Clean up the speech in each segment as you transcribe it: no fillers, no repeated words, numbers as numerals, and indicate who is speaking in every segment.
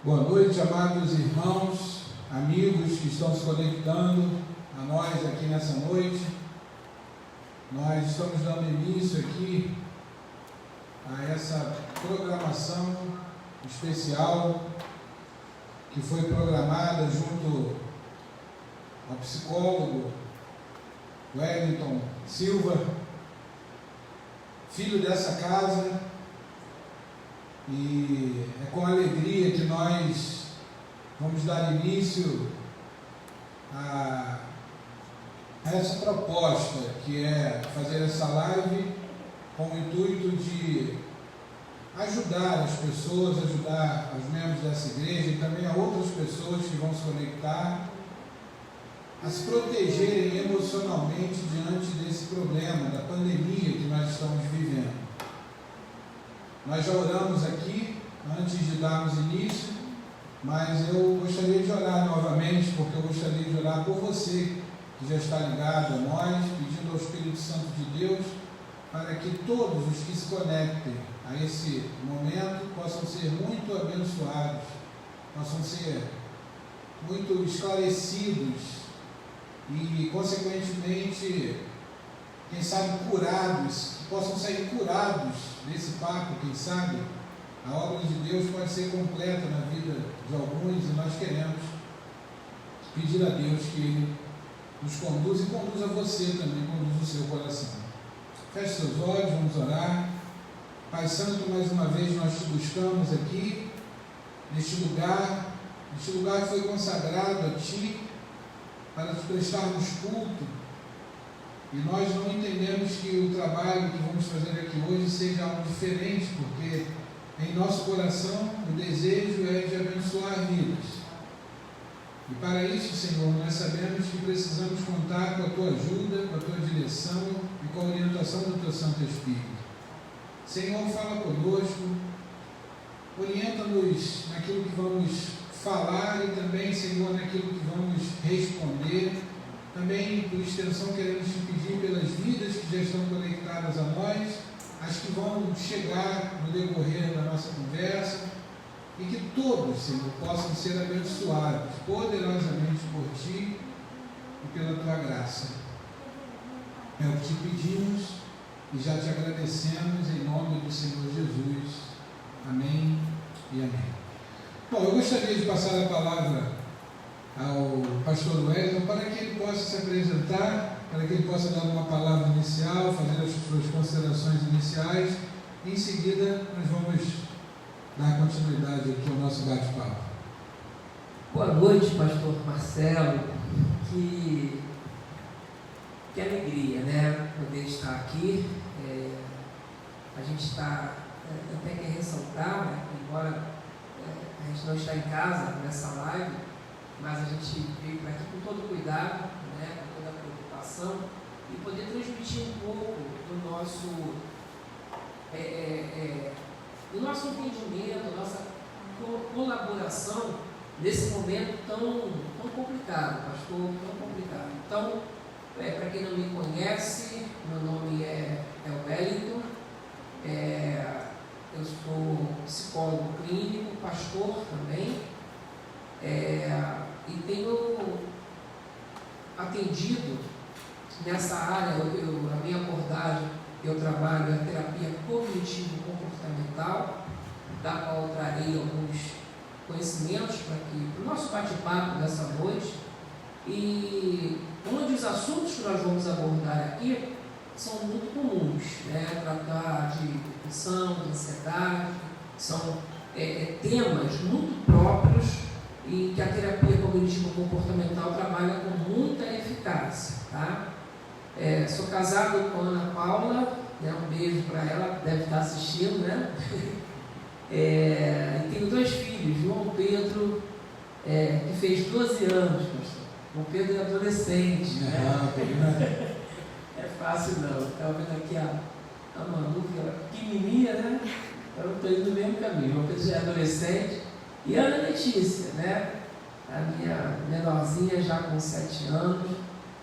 Speaker 1: Boa noite, amados irmãos, amigos que estão se conectando a nós aqui nessa noite. Nós estamos dando início aqui a essa programação especial que foi programada junto ao psicólogo Wellington Silva, filho dessa casa. E é com alegria que nós vamos dar início a essa proposta, que é fazer essa live com o intuito de ajudar as pessoas, ajudar os membros dessa igreja e também a outras pessoas que vão se conectar a se protegerem emocionalmente diante desse problema, da pandemia que nós estamos vivendo. Nós já oramos aqui, antes de darmos início, mas eu gostaria de orar novamente, porque eu gostaria de orar por você, que já está ligado a nós, pedindo ao Espírito Santo de Deus, para que todos os que se conectem a esse momento possam ser muito abençoados, possam ser muito esclarecidos e, consequentemente, quem sabe curados, que possam sair curados desse papo, quem sabe a obra de Deus pode ser completa na vida de alguns e nós queremos pedir a Deus que Ele nos conduza e conduza você também, conduza o seu coração. Feche seus olhos, vamos orar. Pai Santo, mais uma vez nós te buscamos aqui, neste lugar que foi consagrado a Ti, para te prestarmos culto. E nós não entendemos que o trabalho que vamos fazer aqui hoje seja algo diferente, porque em nosso coração o desejo é de abençoar vidas. E para isso, Senhor, nós sabemos que precisamos contar com a Tua ajuda, com a Tua direção e com a orientação do Teu Santo Espírito. Senhor, fala conosco, orienta-nos naquilo que vamos falar e também, Senhor, naquilo que vamos responder. Também, por extensão, queremos te pedir pelas vidas que já estão conectadas a nós, as que vão chegar no decorrer da nossa conversa, e que todos, Senhor, possam ser abençoados poderosamente por Ti e pela Tua graça. É o que te pedimos e já te agradecemos em nome do Senhor Jesus. Amém e amém. Bom, eu gostaria de passar a palavra ao pastor Wellington para que ele possa se apresentar, para que ele possa dar uma palavra inicial, fazer as suas considerações iniciais e em seguida nós vamos dar continuidade aqui ao nosso bate-papo.
Speaker 2: Boa noite, pastor Marcelo. Que alegria, né, poder estar aqui. A gente está, até quer ressaltar, né, embora a gente não está em casa nessa live, mas a gente veio para aqui com todo cuidado, né, com toda a preocupação, e poder transmitir um pouco do nosso entendimento, nossa colaboração nesse momento tão complicado, pastor, tão complicado. Então, para quem não me conhece, meu nome é Wellington, eu sou psicólogo clínico, pastor também, e tenho atendido nessa área. A minha abordagem, eu trabalho a terapia cognitivo-comportamental, da qual eu trarei alguns conhecimentos para o nosso bate-papo dessa noite, e onde os assuntos que nós vamos abordar aqui são muito comuns, né? Tratar de depressão, de ansiedade, são temas muito próprios e que a terapia cognitivo-comportamental trabalha com muita eficácia, tá? Sou casado com a Ana Paula, né? Um beijo para ela, deve estar assistindo, né? E tenho 2 filhos, João Pedro, que fez 12 anos, pastor. João Pedro é adolescente, né? É fácil não, estava vendo aqui a Manu, que ela é pequenininha, né? Eu estou indo no mesmo caminho. João Pedro já é adolescente. E a Ana Letícia, né? A minha menorzinha já com 7 anos.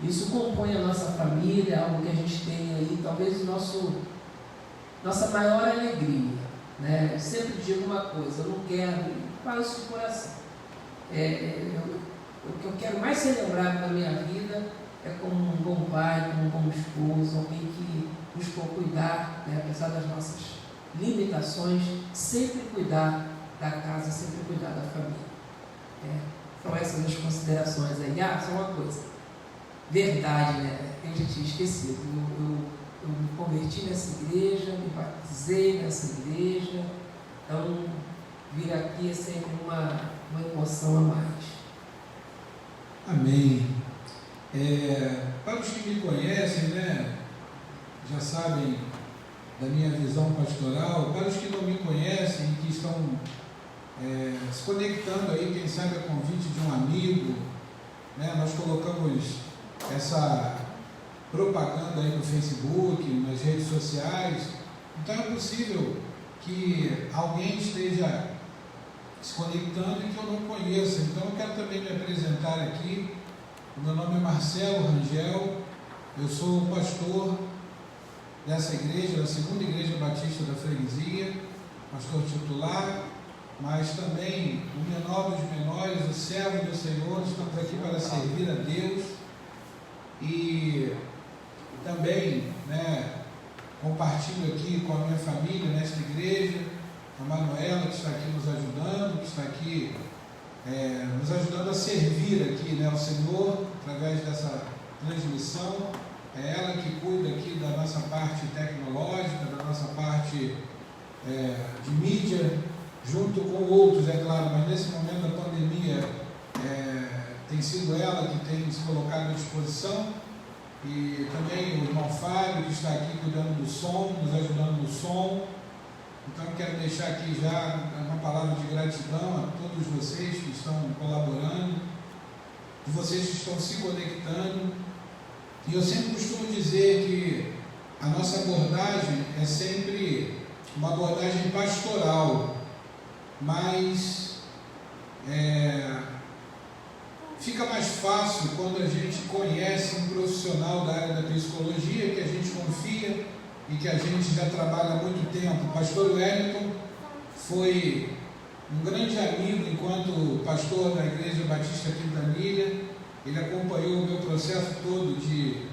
Speaker 2: Isso compõe a nossa família, algo que a gente tem aí, talvez nossa maior alegria, né? Eu sempre digo uma coisa, eu não quero falo isso de coração. O que eu quero mais ser lembrado na minha vida é como um bom pai, como um bom esposo, alguém que buscou cuidar, né, apesar das nossas limitações, sempre cuidar da casa, sempre cuidar da família. São essas as considerações aí. Só uma coisa, verdade, né? Eu já tinha esquecido. Eu me converti nessa igreja, me batizei nessa igreja, então vir aqui é sempre uma emoção a mais.
Speaker 1: Amém. Para os que me conhecem, né, já sabem da minha visão pastoral. Para os que não me conhecem, que estão se conectando aí, quem sabe a convite de um amigo, né, nós colocamos essa propaganda aí no Facebook, nas redes sociais. Então é possível que alguém esteja se conectando e que eu não conheça. Então eu quero também me apresentar aqui. O meu nome é Marcelo Rangel, eu sou pastor dessa igreja, da segunda igreja batista da freguesia, pastor titular, mas também o menor dos menores, o servo do Senhor. Estamos aqui para servir a Deus e também, né, compartilho aqui com a minha família nesta igreja, a Manuela, que está aqui nos ajudando, que está aqui nos ajudando a servir aqui, né, ao Senhor, através dessa transmissão. É ela que cuida aqui da nossa parte tecnológica, da nossa parte de mídia, junto com outros, é claro, mas nesse momento da pandemia tem sido ela que tem se colocado à disposição, e também o irmão Fábio, que está aqui cuidando do som, nos ajudando no som. Então quero deixar aqui já uma palavra de gratidão a todos vocês que estão colaborando, de vocês que estão se conectando. E eu sempre costumo dizer que a nossa abordagem é sempre uma abordagem pastoral, mas fica mais fácil quando a gente conhece um profissional da área da psicologia, que a gente confia e que a gente já trabalha há muito tempo. O pastor Wellington foi um grande amigo enquanto pastor da Igreja Batista aqui da Milha. Ele acompanhou o meu processo todo de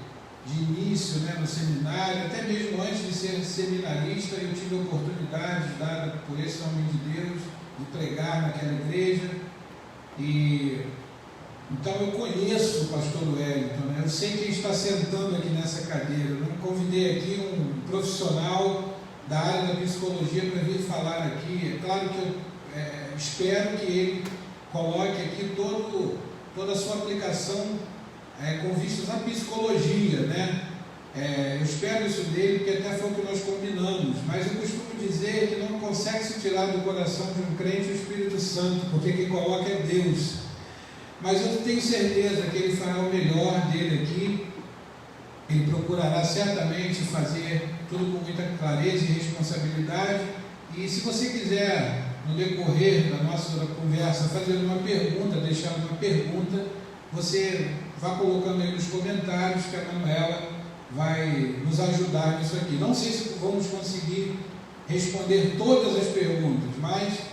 Speaker 1: início, né, no seminário, até mesmo antes de ser seminarista. Eu tive a oportunidade, dada por esse homem de Deus, de pregar naquela igreja. E então eu conheço o pastor Wellington, né? Eu sei quem está sentando aqui nessa cadeira. Eu não convidei aqui um profissional da área da psicologia para vir falar aqui. É claro que eu espero que ele coloque aqui toda a sua aplicação com vistas à psicologia, né? Eu espero isso dele, porque até foi o que nós combinamos, mas eu costumo dizer que não consegue se tirar do coração de um crente o Espírito Santo, porque quem coloca é Deus. Mas eu tenho certeza que ele fará o melhor dele aqui. Ele procurará certamente fazer tudo com muita clareza e responsabilidade. E se você quiser, no decorrer da nossa conversa, fazer uma pergunta, deixar uma pergunta, você vá colocando aí nos comentários, que a Manuela vai nos ajudar nisso aqui. Não sei se vamos conseguir responder todas as perguntas, mas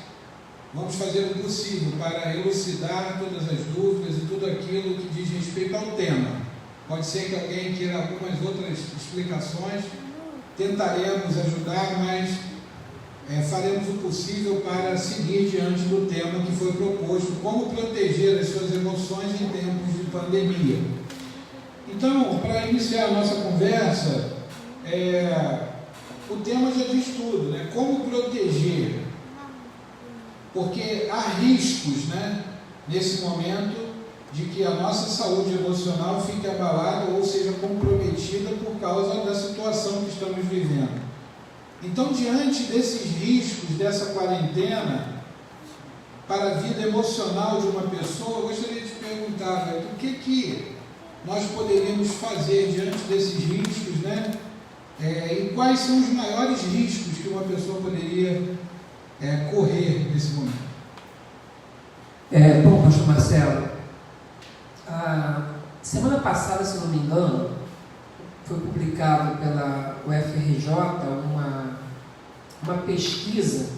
Speaker 1: vamos fazer o possível para elucidar todas as dúvidas e tudo aquilo que diz respeito ao tema. Pode ser que alguém queira algumas outras explicações, tentaremos ajudar, mas faremos o possível para seguir diante do tema que foi proposto: como proteger as suas emoções em tempos de pandemia. Então, para iniciar a nossa conversa, o tema já diz tudo, né? Como proteger. Porque há riscos, né, nesse momento, de que a nossa saúde emocional fique abalada ou seja comprometida por causa da situação que estamos vivendo. Então, diante desses riscos dessa quarentena para a vida emocional de uma pessoa, eu gostaria de perguntar, o que nós poderíamos fazer diante desses riscos, né? E quais são os maiores riscos que uma pessoa poderia correr nesse momento?
Speaker 2: Bom, pastor Marcelo, a semana passada, se não me engano, foi publicado pela UFRJ uma pesquisa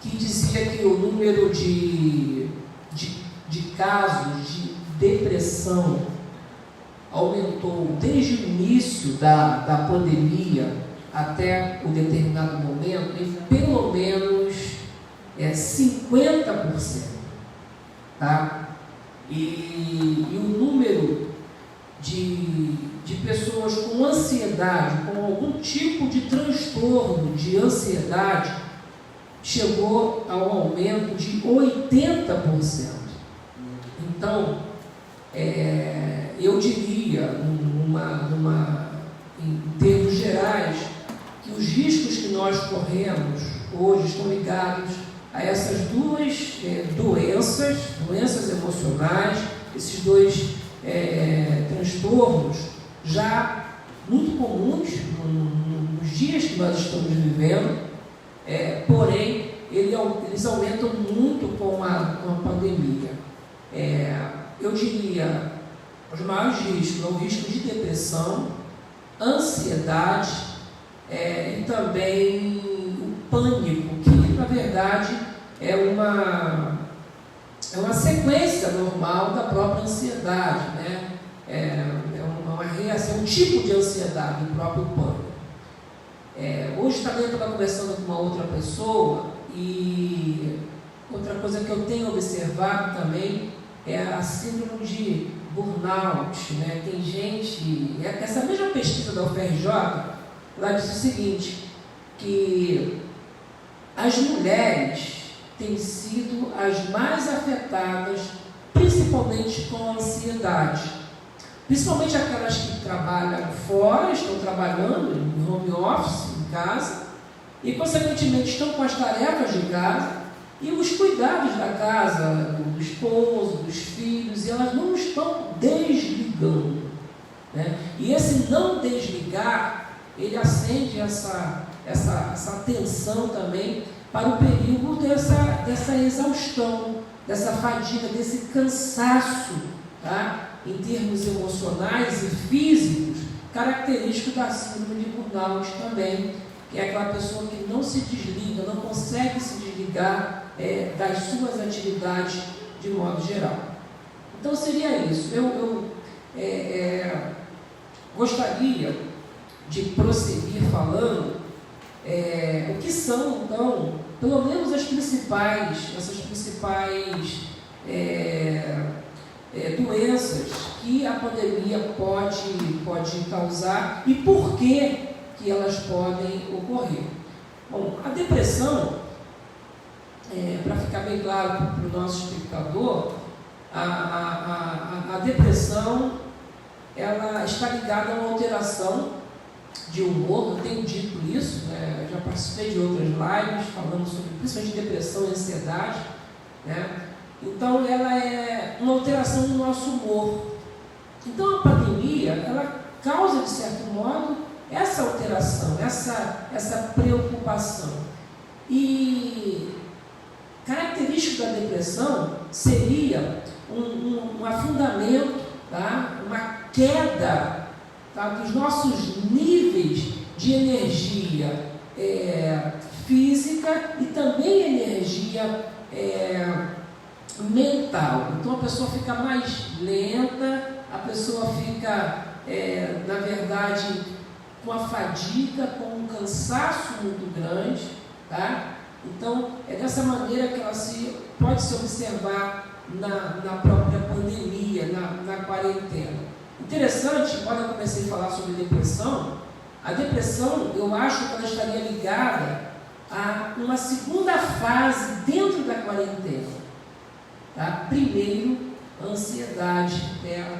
Speaker 2: que dizia que o número de casos de depressão aumentou desde o início da pandemia até um determinado momento em pelo menos 50%. Tá? E o número de pessoas com ansiedade, com algum tipo de transtorno de ansiedade, chegou ao aumento de 80%. Então, eu diria, em termos gerais, que os riscos que nós corremos hoje estão ligados a essas duas doenças emocionais, esses dois transtornos já muito comuns nos dias que nós estamos vivendo, porém eles aumentam muito com a pandemia. Eu diria, os maiores riscos são o risco de depressão, ansiedade e também o pânico, que na verdade é uma sequência normal da própria ansiedade, né? É uma reação, um tipo de ansiedade, o próprio pânico. Hoje também eu estava conversando com uma outra pessoa e outra coisa que eu tenho observado também é a síndrome de burnout, né? Tem gente, essa mesma pesquisa da UFRJ, ela diz o seguinte, que as mulheres têm sido as mais afetadas, principalmente com a ansiedade. Principalmente aquelas que trabalham fora, estão trabalhando em home office, em casa, e consequentemente estão com as tarefas de casa e os cuidados da casa, do esposo, dos filhos, e elas não estão desligando, né? E esse não desligar, ele acende essa tensão também para o perigo dessa exaustão, dessa fadiga, desse cansaço, tá? Em termos emocionais e físicos, característico da síndrome de burnout também, que é aquela pessoa que não se desliga, não consegue se desligar das suas atividades de modo geral. Então seria isso. Eu gostaria de prosseguir falando o que são, então, pelo menos essas principais doenças que a pandemia pode causar e por que elas podem ocorrer. Bom, a depressão, para ficar bem claro para o nosso espectador, a depressão ela está ligada a uma alteração de humor. Eu tenho dito isso, né? Já participei de outras lives falando sobre principalmente depressão e ansiedade, né? Então ela é uma alteração do nosso humor. Então a pandemia ela causa de certo modo essa alteração, essa preocupação. E característico da depressão seria um afundamento, tá? Uma queda, tá? Dos nossos níveis de energia física e também energia mental. Então a pessoa fica mais lenta, a pessoa fica, na verdade, com a fadiga, com um cansaço muito grande, tá? Então é dessa maneira que ela pode se observar na própria pandemia, na quarentena. Interessante, quando eu comecei a falar sobre depressão, a depressão eu acho que ela estaria ligada a uma segunda fase dentro da quarentena. Tá? Primeiro, a ansiedade,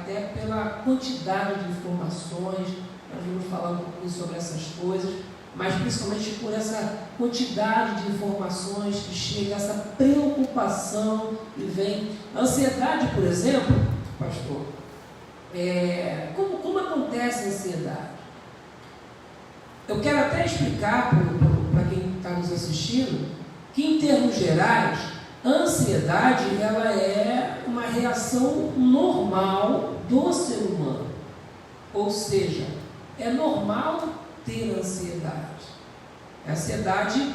Speaker 2: até pela quantidade de informações, nós vamos falar um pouquinho sobre essas coisas, mas principalmente por essa quantidade de informações que chega, essa preocupação que vem. A ansiedade, por exemplo, pastor, como acontece a ansiedade? Eu quero até explicar para quem está nos assistindo que, em termos gerais, a ansiedade ela é uma reação normal do ser humano. Ou seja, é normal ter ansiedade. A ansiedade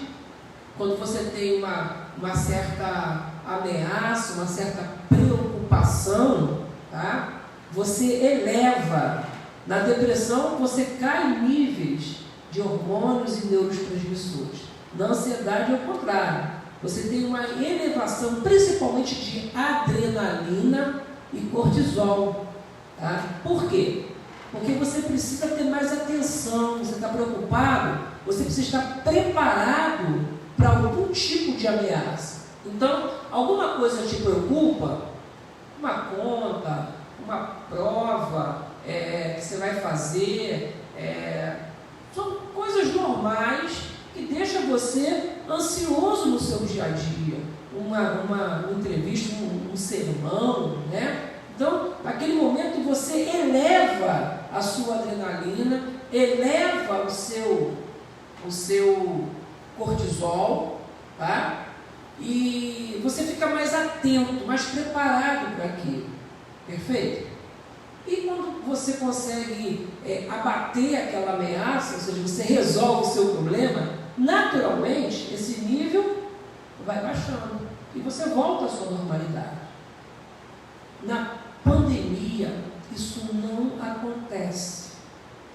Speaker 2: quando você tem uma certa ameaça, uma certa preocupação, tá? Você eleva. Na depressão, você cai em níveis de hormônios e neurotransmissores. Na ansiedade é o contrário. Você tem uma elevação, principalmente de adrenalina e cortisol. Tá? Por quê? Porque você precisa ter mais atenção, você está preocupado, você precisa estar preparado para algum tipo de ameaça. Então, alguma coisa te preocupa? Uma conta, uma prova que você vai fazer, são coisas normais que deixam você ansioso no seu dia a dia. Uma entrevista, um sermão, né? Então, naquele momento você eleva a sua adrenalina, eleva o seu cortisol, tá? E você fica mais atento, mais preparado para aquilo. Perfeito? E quando você consegue abater aquela ameaça, ou seja, você resolve o seu problema, naturalmente esse nível vai baixando e você volta à sua normalidade. Na pandemia, isso não acontece.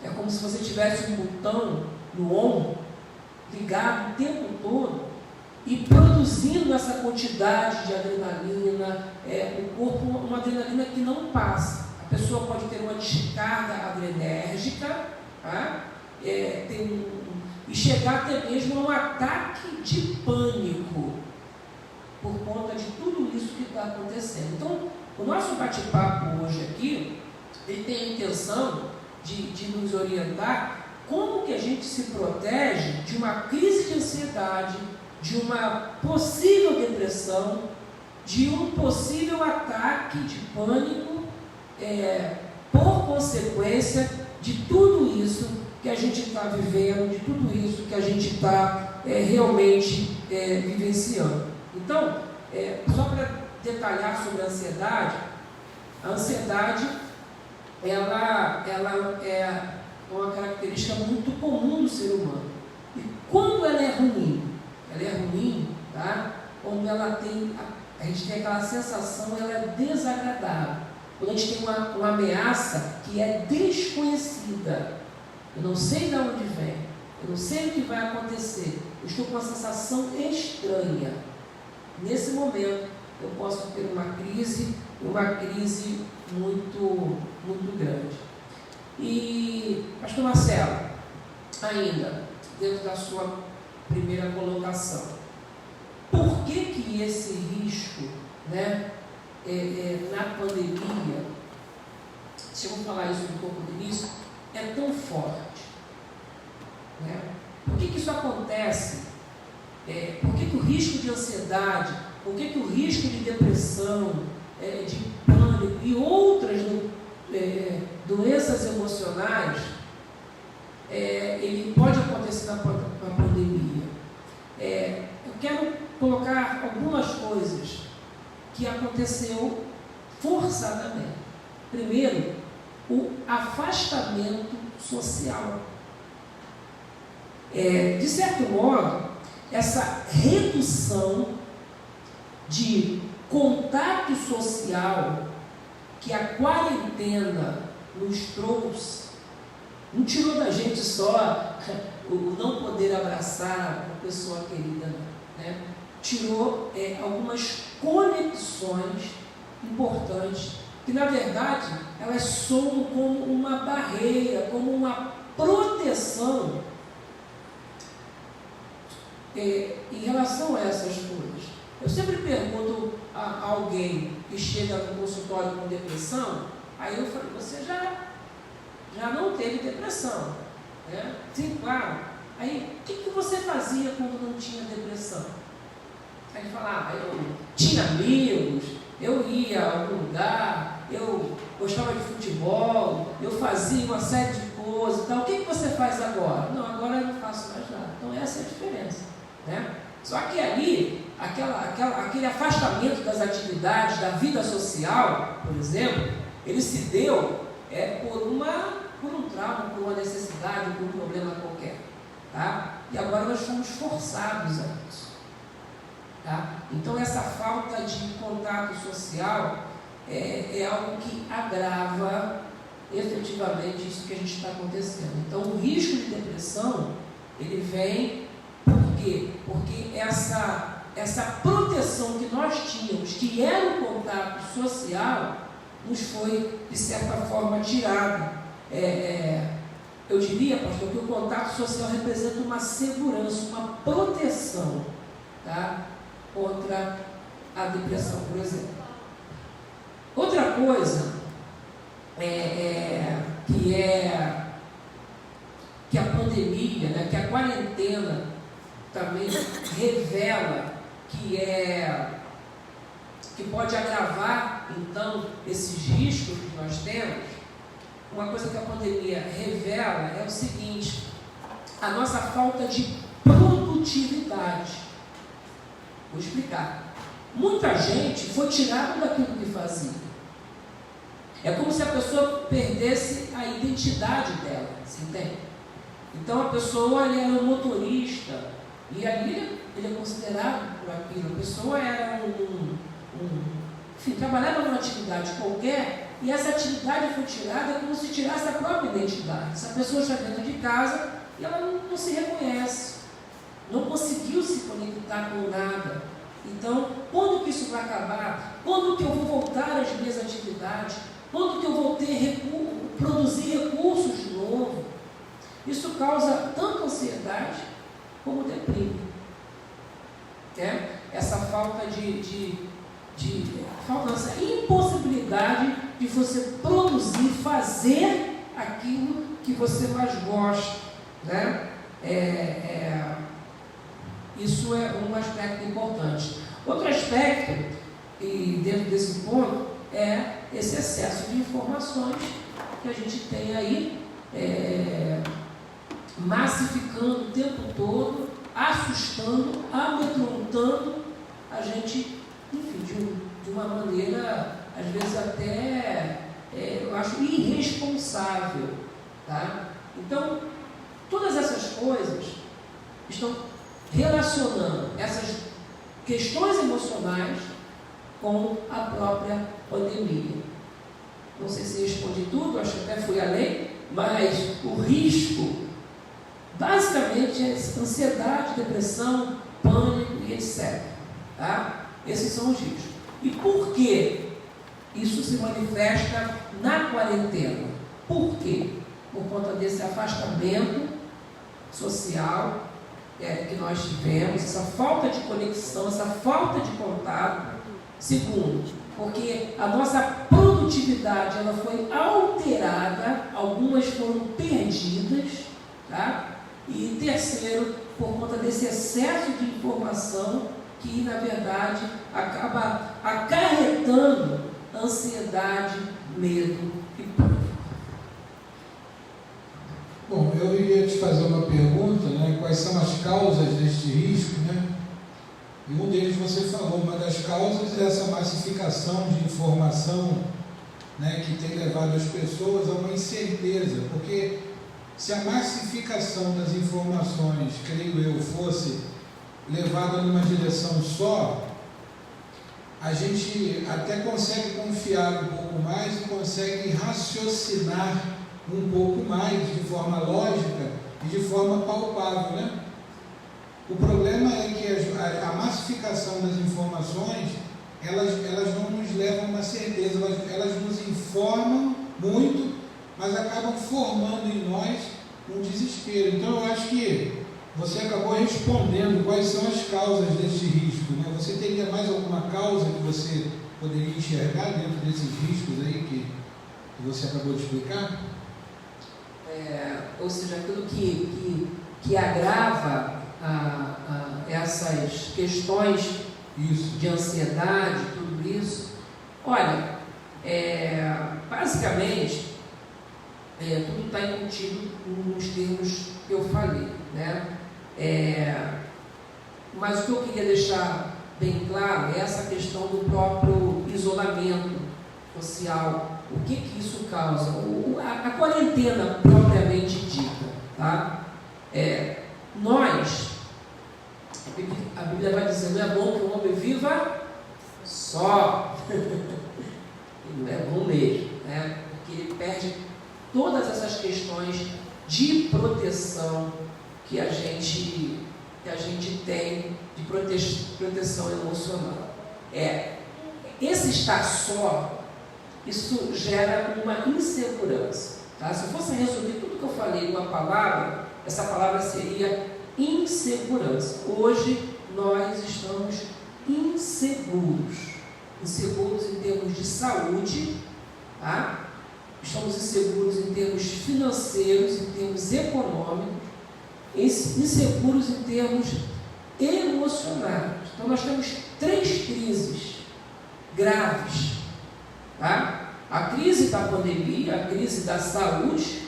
Speaker 2: É como se você tivesse um botão no ombro, ligado o tempo todo, e produzindo essa quantidade de adrenalina, o corpo, uma adrenalina que não passa. A pessoa pode ter uma descarga adrenérgica, tá? E chegar até mesmo a um ataque de pânico, por conta de tudo isso que está acontecendo. Então, o nosso bate-papo hoje aqui, ele tem a intenção de nos orientar como que a gente se protege de uma crise de ansiedade, de uma possível depressão, de um possível ataque de pânico, por consequência de tudo isso que a gente está vivendo, de tudo isso que a gente está realmente vivenciando. Então, só para detalhar sobre a ansiedade, ela é uma característica muito comum do ser humano. E quando ela é ruim, tá? Quando a gente tem aquela sensação, ela é desagradável. Quando a gente tem uma ameaça que é desconhecida, eu não sei de onde vem, eu não sei o que vai acontecer, eu estou com uma sensação estranha. Nesse momento, eu posso ter uma crise muito, muito grande. E, pastor Marcelo, ainda, dentro da sua primeira colocação, por que esse risco, né, na pandemia, se eu vou falar isso um pouco no início, é tão forte? Né? Por que isso acontece? Por que o risco de ansiedade, por que o risco de depressão, de pânico e outras doenças emocionais, ele pode acontecer na pandemia? Eu quero colocar algumas coisas que aconteceu forçadamente. Primeiro, o afastamento social. De certo modo, essa redução de contato social que a quarentena nos trouxe, não tirou da gente só o não poder abraçar uma pessoa querida, né? Tirou algumas conexões importantes, que na verdade elas somam como uma barreira, como uma proteção em relação a essas coisas. Eu sempre pergunto a alguém que chega no consultório com depressão, aí eu falo, você já não teve depressão, né? Sim, claro. Aí, o que você fazia quando não tinha depressão? Aí ele fala, eu tinha amigos, eu ia a algum lugar, eu gostava de futebol, eu fazia uma série de coisas e tal. O que você faz agora? Não, agora eu não faço mais nada. Então essa é a diferença, né? Só que ali, aquele afastamento das atividades, da vida social, por exemplo, ele se deu por um trauma, por uma necessidade, por um problema qualquer, tá? E agora nós fomos forçados a isso. Tá? Então, essa falta de contato social é algo que agrava efetivamente isso que a gente está acontecendo. Então, o risco de depressão, ele vem por quê? Porque essa proteção que nós tínhamos, que era o contato social, nos foi, de certa forma, tirada. Eu diria, pastor, que o contato social representa uma segurança, uma proteção, tá? Contra a depressão, por exemplo. Outra coisa que a pandemia, né, que a quarentena também revela que pode agravar, então, esses riscos que nós temos. Uma coisa que a pandemia revela é o seguinte: a nossa falta de produtividade. Vou explicar. Muita gente foi tirada daquilo que fazia. É como se a pessoa perdesse a identidade dela, você entende? Então a pessoa era um motorista, e ali ele é considerado por aquilo. A pessoa era enfim, trabalhava numa atividade qualquer, e essa atividade foi tirada como se tirasse a própria identidade. Essa pessoa está dentro de casa e ela não se reconhece, não conseguiu se conectar com nada. Então, quando que isso vai acabar? Quando que eu vou voltar às minhas atividades? Quando que eu vou produzir recursos de novo? Isso causa tanto ansiedade como deprime. Essa falta essa impossibilidade de você produzir, fazer aquilo que você mais gosta, né? Isso é um aspecto importante. Outro aspecto, e dentro desse ponto, é esse excesso de informações que a gente tem aí, massificando o tempo todo, assustando, amedrontando a gente, enfim, de uma maneira, às vezes até, eu acho, irresponsável. Tá? Então, todas essas coisas estão relacionando essas questões emocionais com a própria pandemia. Não sei se respondi tudo, acho que até fui além, mas o risco basicamente é ansiedade, depressão, pânico e etc. Tá? Esses são os riscos. E por que isso se manifesta na quarentena? Por quê? Por conta desse afastamento social que nós tivemos, essa falta de conexão, essa falta de contato. Segundo, porque a nossa produtividade ela foi alterada, algumas foram perdidas, tá? E terceiro, por conta desse excesso de informação que, na verdade, acaba acarretando ansiedade, medo e pânico.
Speaker 1: Bom, eu iria te fazer uma pergunta, né? Quais são as causas deste risco, né? E um deles você falou, uma das causas é essa massificação de informação, né, que tem levado as pessoas a uma incerteza, porque se a massificação das informações, creio eu, fosse levada numa direção só, a gente até consegue confiar um pouco mais e consegue raciocinar um pouco mais, de forma lógica e de forma palpável, né? O problema é que a massificação das informações, elas não nos levam a uma certeza, elas nos informam muito, mas acabam formando em nós um desespero. Então eu acho que você acabou respondendo quais são as causas desse risco, né? Você teria mais alguma causa que você poderia enxergar dentro desses riscos aí que você acabou de explicar?
Speaker 2: Ou seja, aquilo que agrava essas questões de ansiedade, tudo isso. Olha, basicamente, tudo está embutido nos termos que eu falei, né? Mas o que eu queria deixar bem claro é essa questão do próprio isolamento social. O que isso causa? A quarentena propriamente dita, tá? Nós A Bíblia vai dizer, não é bom que o homem viva só. Não é bom mesmo, né? Porque ele perde todas essas questões de proteção que a gente tem, de proteção emocional. Esse estar só, isso gera uma insegurança. Tá? Se eu fosse resumir tudo que eu falei numa palavra, essa palavra seria insegurança. Hoje nós estamos inseguros. Inseguros em termos de saúde, tá? Estamos inseguros em termos financeiros, em termos econômicos, inseguros em termos emocionais. Então nós temos 3 crises graves, tá? A crise da pandemia, a crise da saúde,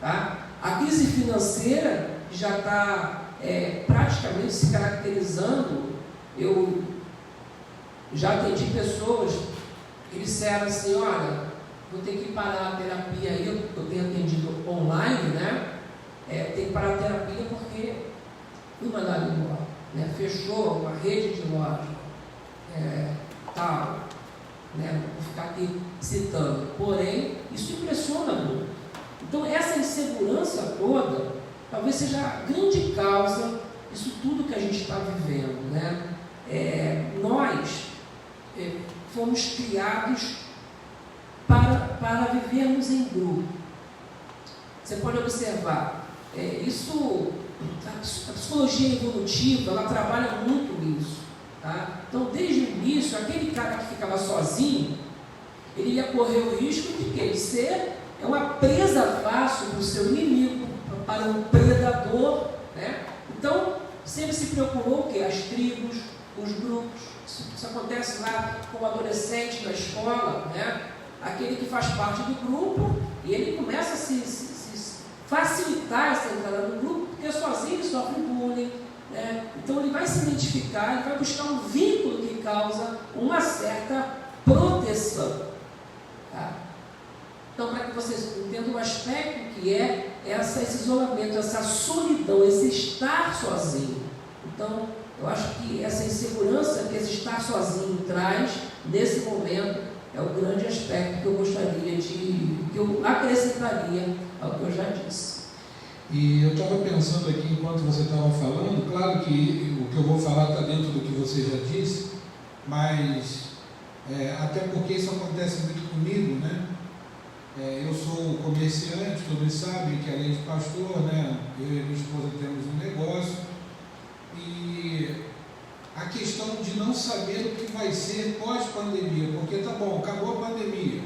Speaker 2: tá? A crise financeira já está praticamente se caracterizando. Eu já atendi pessoas que disseram assim, olha, vou ter que parar a terapia aí, eu tenho atendido online, né? Tem que parar a terapia porque fui mandado embora, né? Fechou uma rede de loja, tal, né? Vou ficar aqui citando, porém, isso impressiona muito. Então, essa insegurança toda, talvez seja a grande causa disso tudo que a gente está vivendo, né? Nós fomos criados para vivermos em grupo. Você pode observar, a psicologia evolutiva, ela trabalha muito nisso, tá? Então, desde o início, aquele cara que ficava sozinho, ele ia correr o risco de ser uma presa fácil para o seu inimigo, para um predador, né? Então, sempre se procurou o quê? As tribos, os grupos. Isso acontece lá com o adolescente na escola, né? Aquele que faz parte do grupo e ele começa a se facilitar essa entrada no grupo, porque sozinho ele sofre bullying, né? Então ele vai se identificar, ele vai buscar um vínculo que causa uma certa proteção, tá? Então, para que vocês entendam o aspecto que esse isolamento, essa solidão, esse estar sozinho. Então, eu acho que essa insegurança que esse estar sozinho traz, nesse momento, é o grande aspecto que eu gostaria que eu acrescentaria ao que eu já disse.
Speaker 1: E eu estava pensando aqui, enquanto você estava falando, claro que o que eu vou falar está dentro do que você já disse, mas até porque isso acontece muito comigo, né? Eu sou comerciante, todos sabem que além de pastor, né? Eu e minha esposa temos um negócio, e a questão de não saber o que vai ser pós-pandemia, porque tá bom, acabou a pandemia,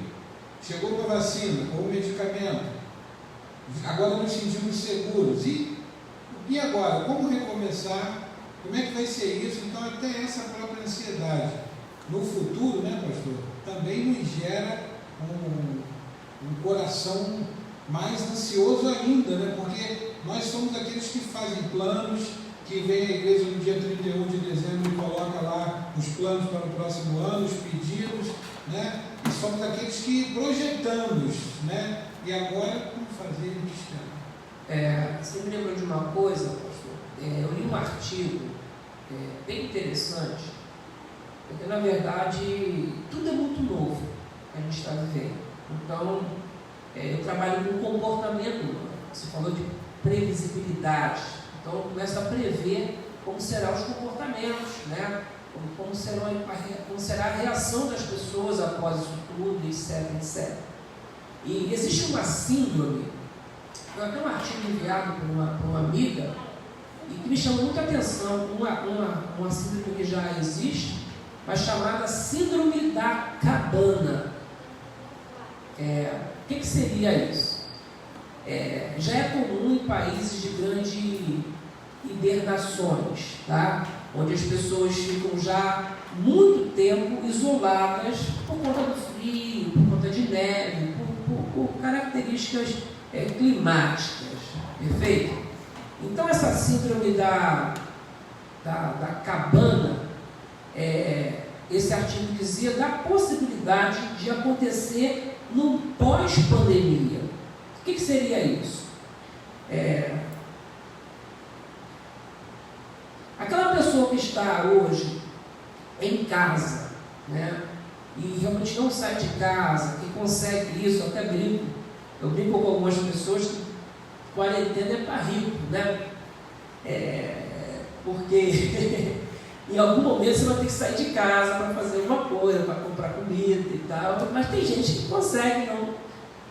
Speaker 1: chegou a vacina ou o medicamento, agora nos sentimos seguros, e agora? Como recomeçar? Como é que vai ser isso? Então até essa própria ansiedade no futuro, né, pastor, também nos gera um coração mais ansioso ainda, né? Porque nós somos aqueles que fazem planos, que vem à igreja no dia 31 de dezembro e coloca lá os planos para o próximo ano, os pedidos, né? E somos aqueles que projetamos, né? E agora, como fazer em distância?
Speaker 2: Você me lembrou de uma coisa, pastor? Eu li um artigo bem interessante, porque na verdade tudo é muito novo que a gente está vivendo. Então, eu trabalho com comportamento humano. Você falou de previsibilidade. Então, eu começo a prever como serão os comportamentos, né? Como será a reação das pessoas após isso tudo, etc, etc. E existe uma síndrome, eu até um artigo enviado por uma amiga, e que me chamou muita atenção, uma síndrome que já existe, mas chamada Síndrome da Cabana. O que seria isso? Já é comum em países de grandes hibernações, tá? Onde as pessoas ficam já muito tempo isoladas por conta do frio, por conta de neve, por características climáticas, perfeito? Então essa síndrome da cabana, esse artigo dizia da possibilidade de acontecer no pós-pandemia. O que seria isso? A pessoa que está hoje em casa, né, e realmente não sai de casa, que consegue isso, eu até brinco, eu brinco com algumas pessoas que quarentena é para rico, né? Porque em algum momento você vai ter que sair de casa para fazer alguma coisa, para comprar comida e tal, mas tem gente que consegue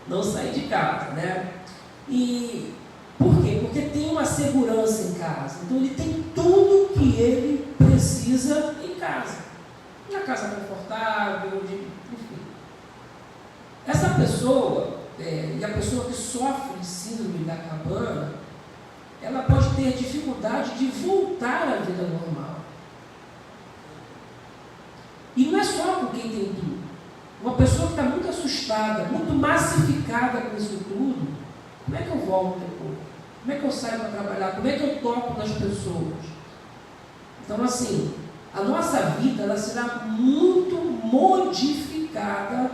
Speaker 2: não sair de casa, né? E por quê? Porque tem uma segurança em casa, então ele tem tudo que ele precisa em casa, uma casa confortável, enfim. Essa pessoa, e a pessoa que sofre de síndrome da cabana, ela pode ter dificuldade de voltar à vida normal. E não é só com quem tem tudo. Uma pessoa que está muito assustada, muito massificada com isso tudo, como é que eu volto depois? Como é que eu saio para trabalhar? Como é que eu toco nas pessoas? Então, assim, a nossa vida ela será muito modificada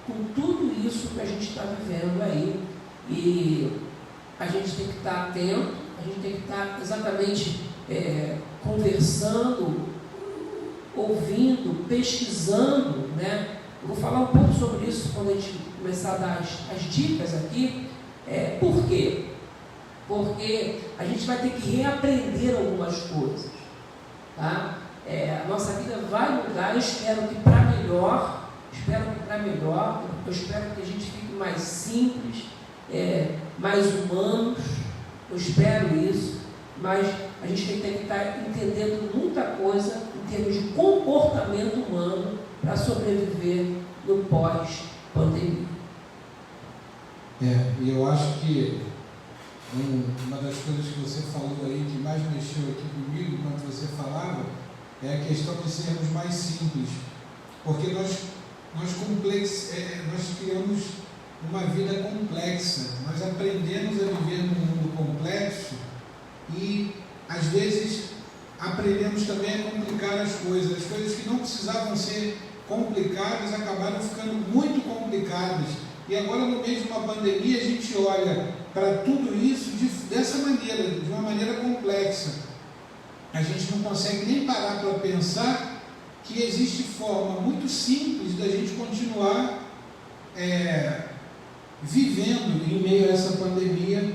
Speaker 2: com tudo isso que a gente está vivendo aí. E a gente tem que estar atento, a gente tem que estar exatamente conversando, ouvindo, pesquisando, né? Eu vou falar um pouco sobre isso quando a gente começar a dar as dicas aqui. Por quê? Porque a gente vai ter que reaprender algumas coisas, tá? A nossa vida vai mudar, eu espero que para melhor, eu espero que a gente fique mais simples, mais humanos, eu espero isso, mas a gente tem que estar entendendo muita coisa em termos de comportamento humano para sobreviver no pós-pandemia.
Speaker 1: E eu acho que uma das coisas que você falou aí, que mais mexeu aqui comigo enquanto você falava, é a questão de sermos mais simples, porque nós criamos uma vida complexa, nós aprendemos a viver num mundo complexo e, às vezes, aprendemos também a complicar as coisas que não precisavam ser complicadas acabaram ficando muito complicadas, e agora no meio de uma pandemia a gente olha para tudo isso dessa maneira, de uma maneira complexa. A gente não consegue nem parar para pensar que existe forma muito simples da gente continuar vivendo em meio a essa pandemia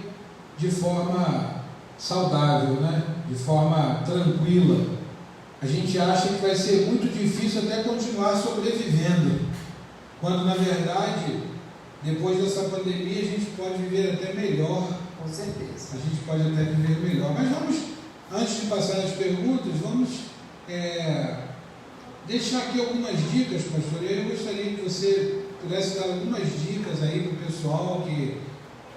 Speaker 1: de forma saudável, né? De forma tranquila. A gente acha que vai ser muito difícil até continuar sobrevivendo, quando na verdade, depois dessa pandemia, a gente pode viver até melhor.
Speaker 2: Com certeza.
Speaker 1: A gente pode até viver melhor. Mas vamos, antes de passar as perguntas, vamos deixar aqui algumas dicas, pastor. Eu gostaria que você pudesse dar algumas dicas aí para o pessoal que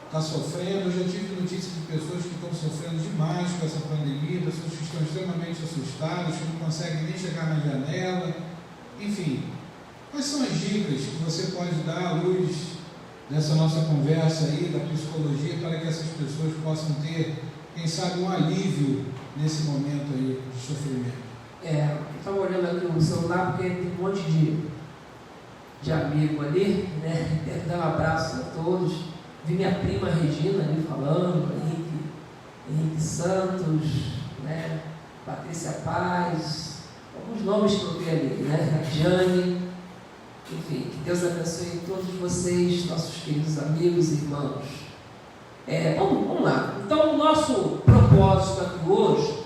Speaker 1: está sofrendo. Eu já tive notícias de pessoas que estão sofrendo demais com essa pandemia, pessoas que estão extremamente assustadas, que não conseguem nem chegar na janela. Enfim, quais são as dicas que você pode dar à luz dessa nossa conversa aí, da psicologia, para que essas pessoas possam ter, quem sabe, um alívio nesse momento aí de sofrimento?
Speaker 2: Eu estava olhando aqui no celular porque tem um monte de amigo ali, né? Quero dar um abraço a todos. Vi minha prima Regina ali falando, Henrique Santos, né? Patrícia Paz, alguns nomes que eu vi ali, né? Jane. Enfim, que Deus abençoe todos vocês, nossos queridos amigos e irmãos. Vamos lá. Então, o nosso propósito aqui hoje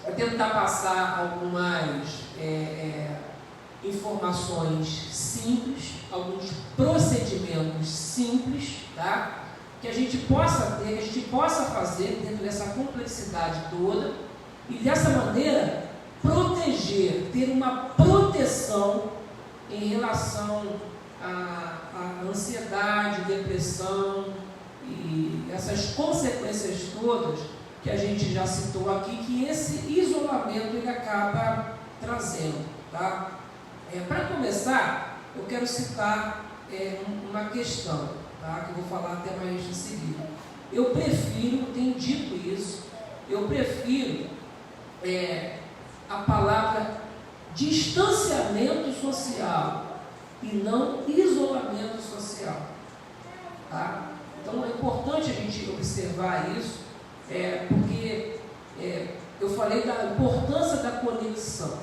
Speaker 2: é tentar passar algumas informações simples, alguns procedimentos simples, tá? Que a gente possa ter, que a gente possa fazer dentro dessa complexidade toda e dessa maneira proteger, ter uma proteção em relação à ansiedade, depressão e essas consequências todas que a gente já citou aqui, que esse isolamento ele acaba trazendo, tá? Para começar, eu quero citar uma questão, tá? Que eu vou falar até mais em seguida. Eu prefiro, tenho dito isso, eu prefiro a palavra distanciamento social e não isolamento social, tá? Então é importante a gente observar isso, porque eu falei da importância da conexão.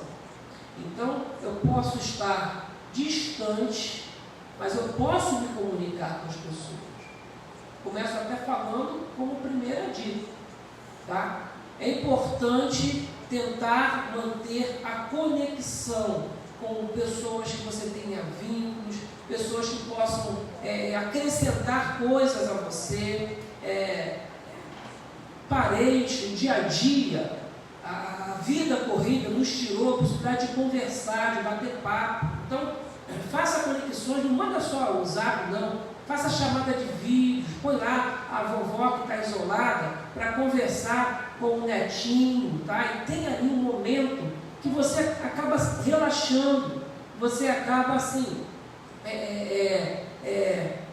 Speaker 2: Então, eu posso estar distante, mas eu posso me comunicar com as pessoas. Começo até falando como primeira dica, tá? É importante tentar manter a conexão com pessoas que você tenha vínculos, pessoas que possam acrescentar coisas a você, parente, o dia a dia, a vida corrida nos tirou a possibilidade de conversar, de bater papo. Então, faça conexões, não manda só o zap, não. Faça chamada de vídeo, põe lá a vovó que está isolada para conversar com o netinho, tá? E tem ali um momento que você acaba relaxando, você acaba assim,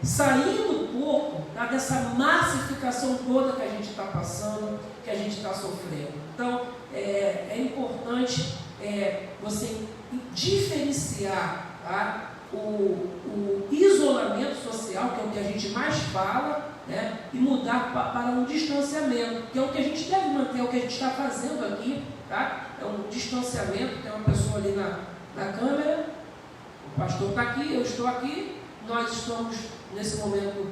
Speaker 2: saindo um pouco, tá, dessa massificação toda que a gente está passando, que a gente está sofrendo. Então, é importante você diferenciar, tá, o isolamento social, que é o que a gente mais fala, né, e mudar para um distanciamento, que é o que a gente deve manter, é o que a gente está fazendo aqui, tá? É um distanciamento, tem uma pessoa ali na câmera, o pastor está aqui, eu estou aqui, nós estamos nesse momento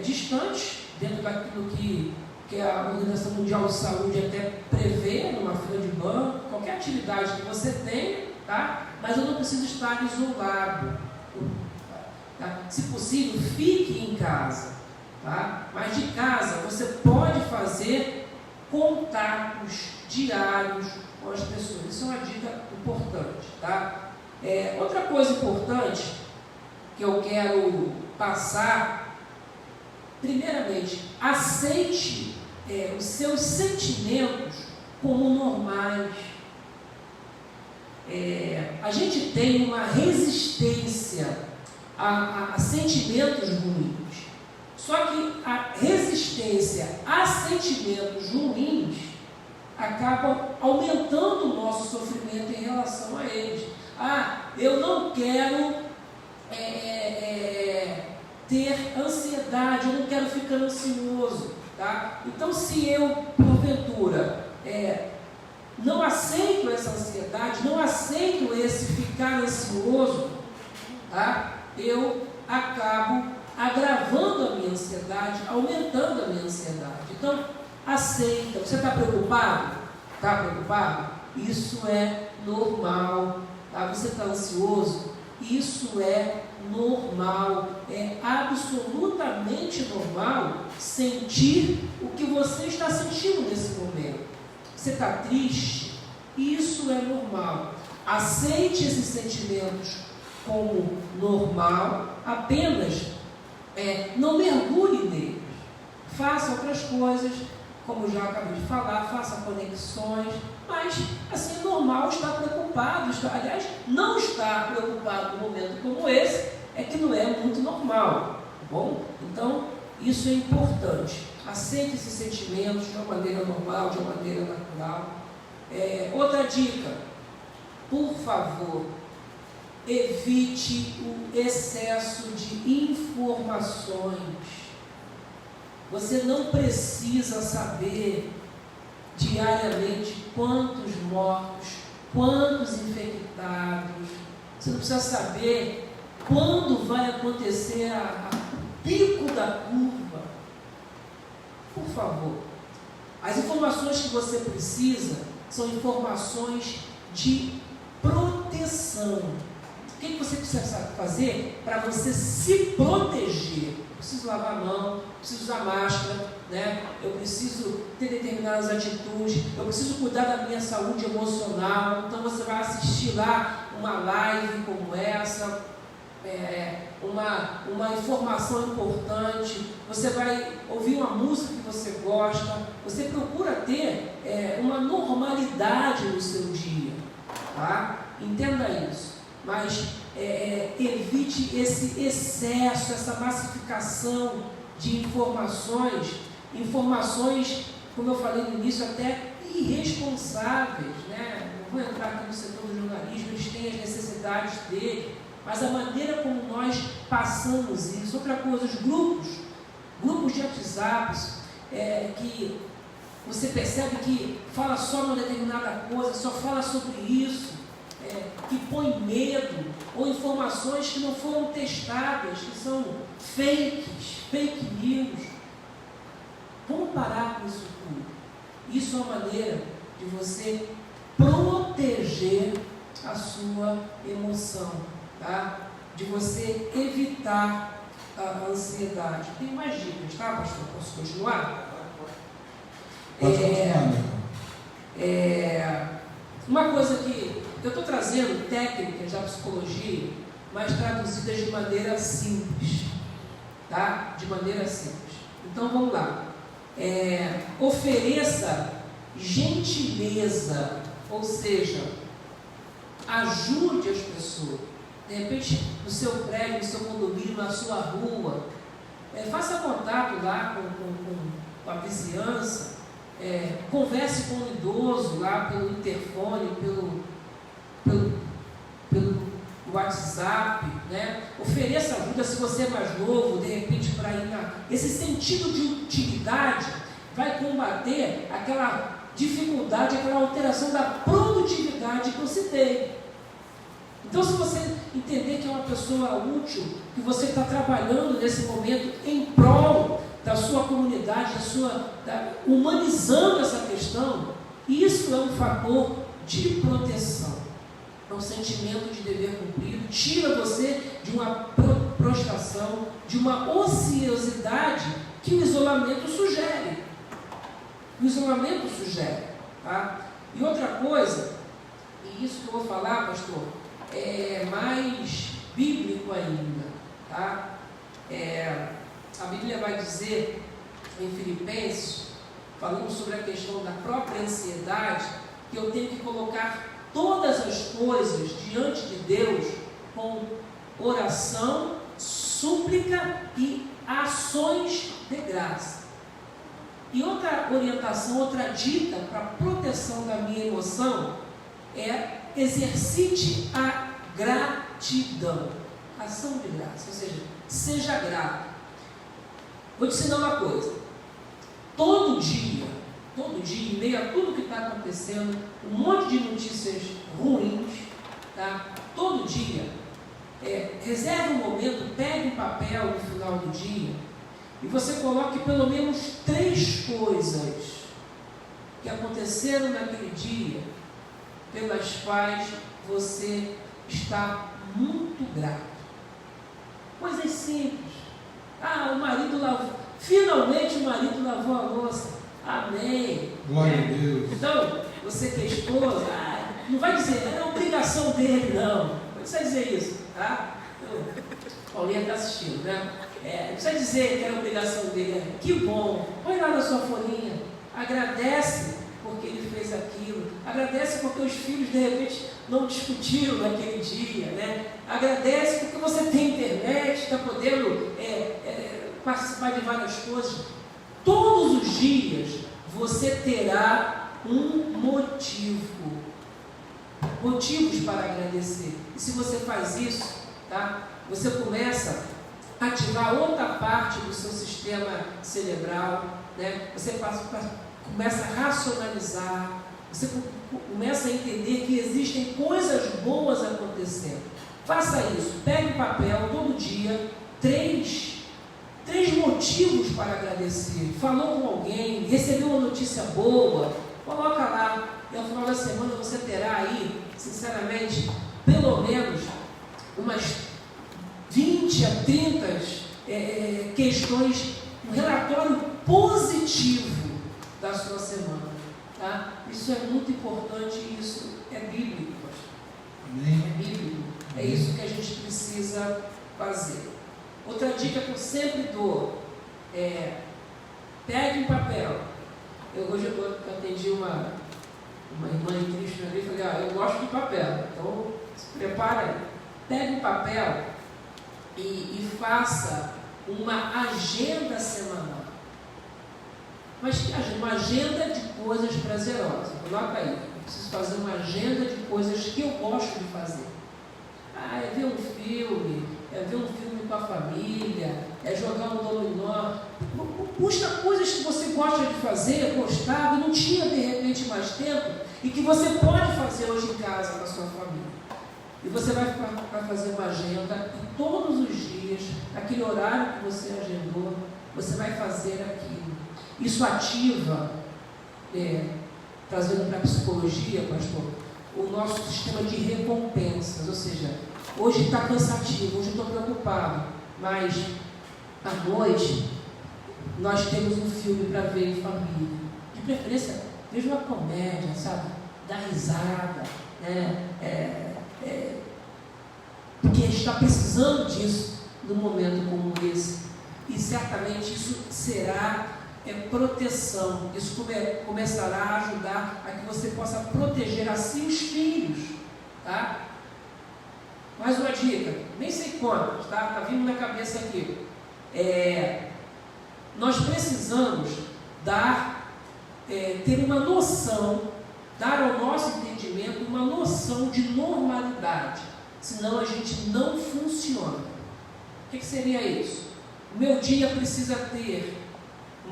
Speaker 2: distantes, dentro daquilo que a Organização Mundial de Saúde até prevê, numa fila de banco, qualquer atividade que você tenha, tá? Mas eu não preciso estar isolado, tá? Se possível, fique em casa, tá? Mas de casa você pode fazer contatos diários com as pessoas. Isso é uma dica importante, tá? Outra coisa importante que eu quero passar, primeiramente, aceite os seus sentimentos como normais. A gente tem uma resistência a sentimentos ruins. Só que a resistência a sentimentos ruins acaba aumentando o nosso sofrimento em relação a eles. Eu não quero ter ansiedade, eu não quero ficar ansioso, tá? Então, se eu, porventura, não aceito essa ansiedade, não aceito esse ficar ansioso, tá? Eu acabo agravando a minha ansiedade, aumentando a minha ansiedade. Então, aceita. Você está preocupado? Está preocupado? Isso é normal. Tá? Você está ansioso? Isso é normal. É absolutamente normal sentir o que você está sentindo nesse momento. Você está triste? Isso é normal. Aceite esses sentimentos como normal, apenas não mergulhe neles. Faça outras coisas, como eu já acabei de falar, faça conexões, mas assim é normal estar preocupado. Aliás, não estar preocupado num momento como esse é que não é muito normal, tá bom? Então, isso é importante. Aceite esses sentimentos de uma maneira normal, de uma maneira natural. Outra dica, por favor, evite o excesso de informações. Você não precisa saber diariamente quantos mortos, quantos infectados. Você não precisa saber quando vai acontecer o pico da curva. Por favor. As informações que você precisa são informações de proteção. O que você precisa fazer para você se proteger? Eu preciso lavar a mão, preciso usar máscara, né? Eu preciso ter determinadas atitudes, eu preciso cuidar da minha saúde emocional. Então você vai assistir lá uma live como essa, uma informação importante, você vai ouvir uma música que você gosta, você procura ter uma normalidade no seu dia, tá? Entenda isso. Mas evite esse excesso, essa massificação de informações, como eu falei no início, até irresponsáveis, né? Não vou entrar aqui no setor do jornalismo, eles têm as necessidades dele, mas a maneira como nós passamos isso. Outra coisa, os grupos de WhatsApp, que você percebe que fala só uma determinada coisa, só fala sobre isso, que põe medo, ou informações que não foram testadas, que são fake news. Vamos parar com isso tudo. Isso é uma maneira de você proteger a sua emoção, tá? De você evitar a ansiedade. Tem mais dicas, tá, pastor? Posso continuar?
Speaker 1: Pode continuar, meu.
Speaker 2: Uma coisa que eu estou trazendo técnicas da psicologia, mas traduzidas de maneira simples, tá? De maneira simples. Então vamos lá. Ofereça gentileza, ou seja, ajude as pessoas. De repente, no seu prédio, no seu condomínio, na sua rua, faça contato lá com a vizinhança, converse com o idoso lá pelo interfone, pelo WhatsApp, né? Ofereça ajuda se você é mais novo, de repente, para ir esse sentido de utilidade vai combater aquela dificuldade, aquela alteração da produtividade que você tem. Então, se você entender que é uma pessoa útil, que você está trabalhando nesse momento em prol da sua comunidade, humanizando essa questão, isso é um fator de proteção. É um sentimento de dever cumprido, tira você de uma prostração, de uma ociosidade que o isolamento sugere. Tá? E outra coisa, e isso que eu vou falar, pastor, é mais bíblico ainda, tá? A Bíblia vai dizer em Filipenses, falando sobre a questão da própria ansiedade, que eu tenho que colocar todas as coisas diante de Deus com oração, súplica e ações de graça. E outra orientação, outra dica para a proteção da minha emoção é exercite a gratidão, ação de graça, ou seja, seja grato. Vou te ensinar uma coisa, todo dia, em meio a tudo que está acontecendo, um monte de notícias ruins, tá? Todo dia, reserve um momento, pegue um papel no final do dia e você coloque pelo menos 3 coisas que aconteceram naquele dia, pelas quais você está muito grato. Coisas simples. O marido lavou, finalmente o marido lavou a louça. Amém.
Speaker 1: Glória a Deus.
Speaker 2: Então, você que é esposa, não vai dizer, é obrigação dele, não. Não precisa dizer isso, tá? Paulinha está assistindo, né? Não precisa dizer que era obrigação dele. Que bom. Põe lá na sua folhinha. Agradece porque ele fez aquilo. Agradece porque os filhos, de repente, não discutiram naquele dia, né? Agradece porque você tem internet, está podendo participar de várias coisas. Todos os dias você terá um motivos para agradecer. E se você faz isso, tá? Você começa a ativar outra parte do seu sistema cerebral, né? Você começa a racionalizar, você começa a entender que existem coisas boas acontecendo. Faça isso, pegue um papel todo dia, 3 motivos para agradecer. Falou com alguém, recebeu uma notícia boa, coloca lá, e ao final da semana você terá aí, sinceramente, pelo menos umas 20 a 30 questões, um relatório positivo da sua semana. Tá? Isso é muito importante e isso é bíblico, pastor.
Speaker 1: Amém.
Speaker 2: É bíblico. É isso que a gente precisa fazer. Outra dica que eu sempre dou pegue um papel. Hoje eu atendi uma irmã em Cristo ali e falei, eu gosto de papel, então se prepara aí. Pegue um papel e faça uma agenda semanal. Mas uma agenda de coisas prazerosas. Coloca aí, eu preciso fazer uma agenda de coisas que eu gosto de fazer. É ver um filme, é ver um filme com a família, é jogar um dominó. busca coisas que você gosta de fazer, gostava, e não tinha de repente mais tempo, e que você pode fazer hoje em casa com a sua família. E você vai fazer uma agenda, e todos os dias, aquele horário que você agendou, você vai fazer aquilo. Isso ativa, trazendo para a psicologia, pastor, o nosso sistema de recompensas. Ou seja, hoje está cansativo, hoje estou preocupado, mas à noite nós temos um filme para ver em família. De preferência, veja uma comédia, sabe? Dá risada, né? Porque a gente está precisando disso num momento como esse. E certamente isso será proteção. Isso começará a ajudar a que você possa proteger assim os filhos, tá? Mais uma dica, nem sei quantas, tá? Está vindo na cabeça aqui. Nós precisamos ter uma noção, dar ao nosso entendimento uma noção de normalidade, senão a gente não funciona. O que seria isso? O meu dia precisa ter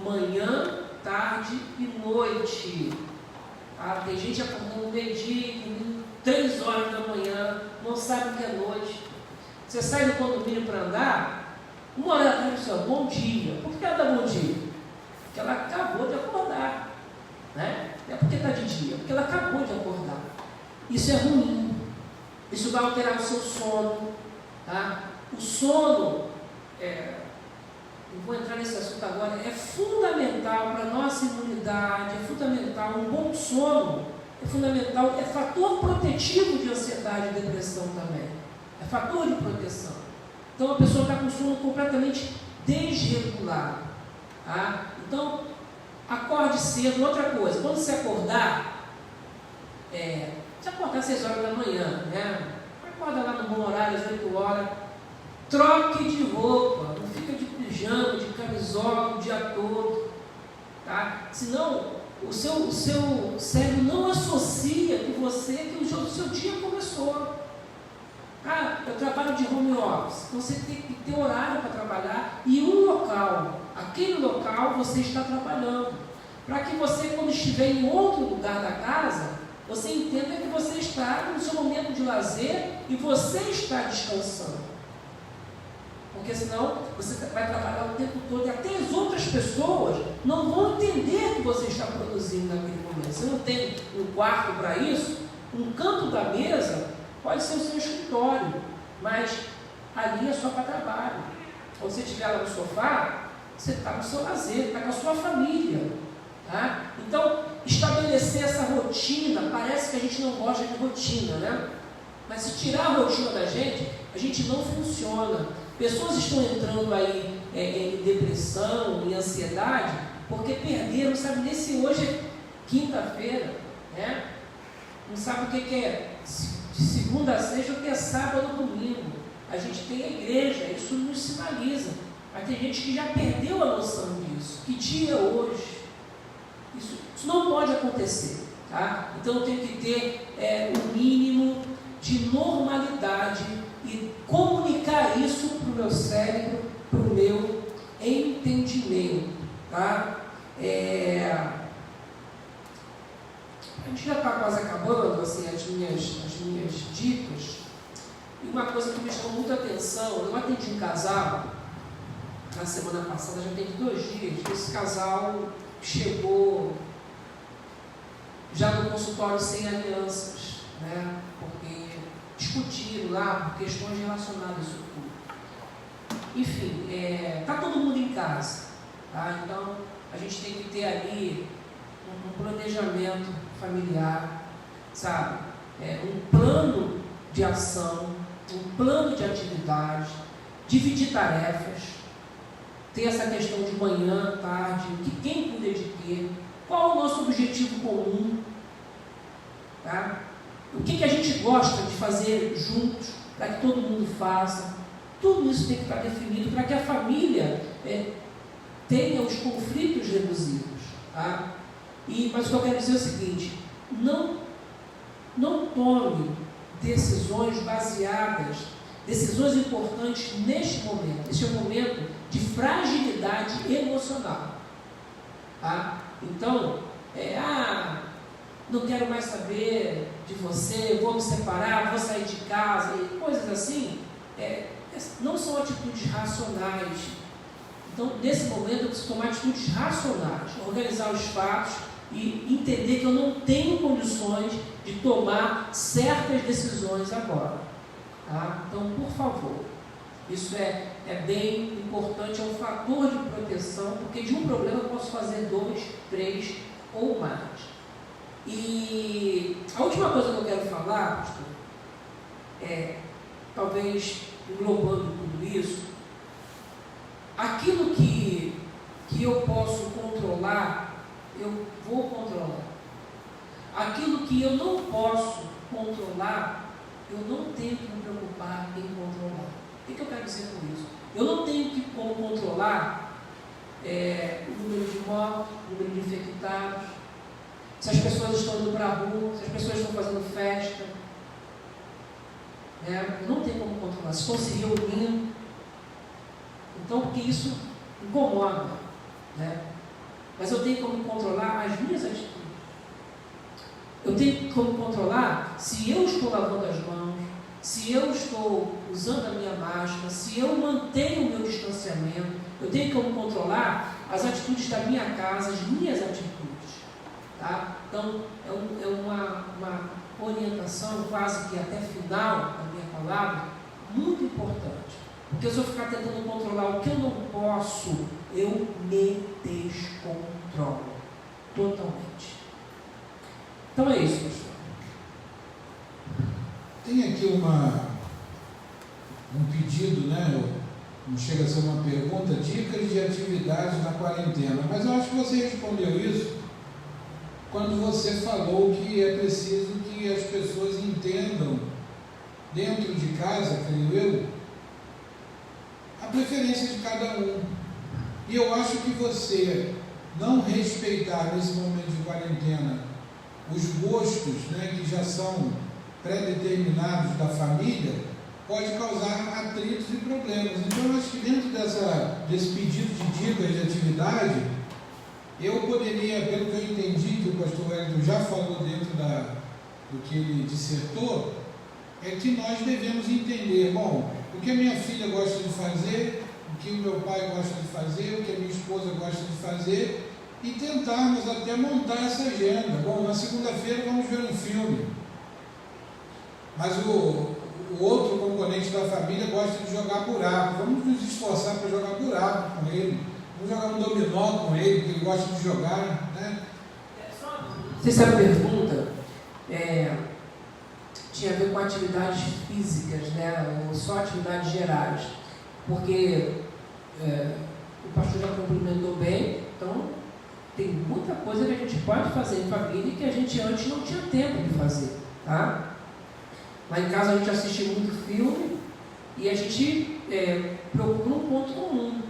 Speaker 2: manhã, tarde e noite. Tem gente acordando meio-dia, 3 horas da manhã, não sabe o que é noite. Você sai do condomínio para andar, 1 hora da tarde, seu bom dia. Por que ela dá bom dia? Porque ela acabou de acordar, né? Não é porque está de dia, porque ela acabou de acordar. Isso é ruim. Isso vai alterar o seu sono, tá? O sono, não vou entrar nesse assunto agora, é fundamental para a nossa imunidade, é fundamental, um bom sono é fundamental, é fator protetivo de ansiedade e depressão também, é fator de proteção. Então a pessoa está com sono completamente desregulado, tá? Então acorde cedo. Outra coisa, quando você acordar, se acordar às 6 horas da manhã, né? Acorda lá no bom horário, às 8 horas, troque de roupa, não fica de pijama, de camisola o dia todo, tá? Senão o seu cérebro não associa que o seu dia começou. Eu trabalho de home office, então você tem que ter horário para trabalhar e um local, aquele local você está trabalhando, para que você, quando estiver em outro lugar da casa, você entenda que você está no seu momento de lazer e você está descansando. Porque senão você vai trabalhar o tempo todo e até as outras pessoas não vão entender que você está produzindo naquele momento. Você não tem um quarto para isso, um canto da mesa pode ser o seu escritório, mas ali é só para trabalho. Quando você estiver lá no sofá, você está no seu lazer, está com a sua família, tá? Então, estabelecer essa rotina, parece que a gente não gosta de rotina, né? Mas se tirar a rotina da gente, a gente não funciona. Pessoas estão entrando aí em depressão, em ansiedade, porque perderam, sabe, hoje é quinta-feira, né? Não sabe o que é de segunda a sexta, o que é sábado ou domingo. A gente tem a igreja, isso nos sinaliza. Mas tem gente que já perdeu a noção disso. Que dia é hoje? Isso não pode acontecer, tá? Então eu tenho que ter um mínimo de normalidade e comunicar isso para o meu cérebro, para o meu entendimento, tá? A gente já está quase acabando, assim, as minhas dicas. E uma coisa que me chamou muita atenção, eu atendi um casal na semana passada, já tem 2 dias, esse casal chegou já no consultório sem alianças, né? Porque discutiram lá por questões relacionadas a isso tudo. Enfim, está todo mundo em casa, tá? Então a gente tem que ter ali um planejamento familiar, sabe? Um plano de ação, um plano de atividade, dividir tarefas, ter essa questão de manhã, tarde, quem cuida de quê, qual é o nosso objetivo comum, tá? O que a gente gosta de fazer juntos, para que todo mundo faça. Tudo isso tem que estar definido para que a família tenha os conflitos reduzidos, tá? Mas o que eu quero dizer é o seguinte: não tome decisões baseadas, decisões importantes neste momento. Este é um momento de fragilidade emocional. Tá? Então, não quero mais saber de você, vou me separar, vou sair de casa, e coisas assim, não são atitudes racionais. Então, nesse momento, eu preciso tomar atitudes racionais, organizar os fatos e entender que eu não tenho condições de tomar certas decisões agora. Tá? Então, por favor, isso é bem importante, é um fator de proteção, porque de um problema eu posso fazer 2, 3 ou mais. E a última coisa que eu quero falar, pastor, talvez englobando tudo isso, aquilo que eu posso controlar, eu vou controlar. Aquilo que eu não posso controlar, eu não tenho que me preocupar em controlar. O que eu quero dizer com isso? Eu não tenho como controlar o número de mortos, o número de infectados, se as pessoas estão indo para a rua, se as pessoas estão fazendo festa. Eu não tenho como controlar. Se estão se reunindo. Então, porque isso incomoda. Mas eu tenho como controlar as minhas atitudes. Eu tenho como controlar se eu estou lavando as mãos, se eu estou usando a minha máscara, se eu mantenho o meu distanciamento. Eu tenho como controlar as atitudes da minha casa, as minhas atitudes. Tá? Então, é uma orientação quase que até final da minha palavra, muito importante. Porque se eu ficar tentando controlar o que eu não posso, eu me descontrolo totalmente. Então é isso, pastor.
Speaker 1: Tem aqui um pedido, não chega a ser uma pergunta, dicas de atividades na quarentena, mas eu acho que você respondeu isso quando você falou que é preciso que as pessoas entendam, dentro de casa, creio eu, a preferência de cada um. E eu acho que você não respeitar nesse momento de quarentena os gostos, que já são pré-determinados da família, pode causar atritos e problemas. Então eu acho que dentro desse pedido de dicas de atividade, eu poderia, pelo que eu entendi, que o pastor Wellington já falou dentro do que ele dissertou, é que nós devemos entender, o que a minha filha gosta de fazer, o que o meu pai gosta de fazer, o que a minha esposa gosta de fazer, e tentarmos até montar essa agenda. Na segunda-feira vamos ver um filme, mas o outro componente da família gosta de jogar buraco, vamos nos esforçar para jogar buraco com ele. Vamos jogar um dominó com ele, porque ele gosta de jogar,
Speaker 2: Se essa pergunta tinha a ver com atividades físicas, ou só atividades gerais, porque o pastor já complementou bem, então tem muita coisa que a gente pode fazer em família e que a gente antes não tinha tempo de fazer, tá? Lá em casa a gente assiste muito filme e a gente procura um ponto comum.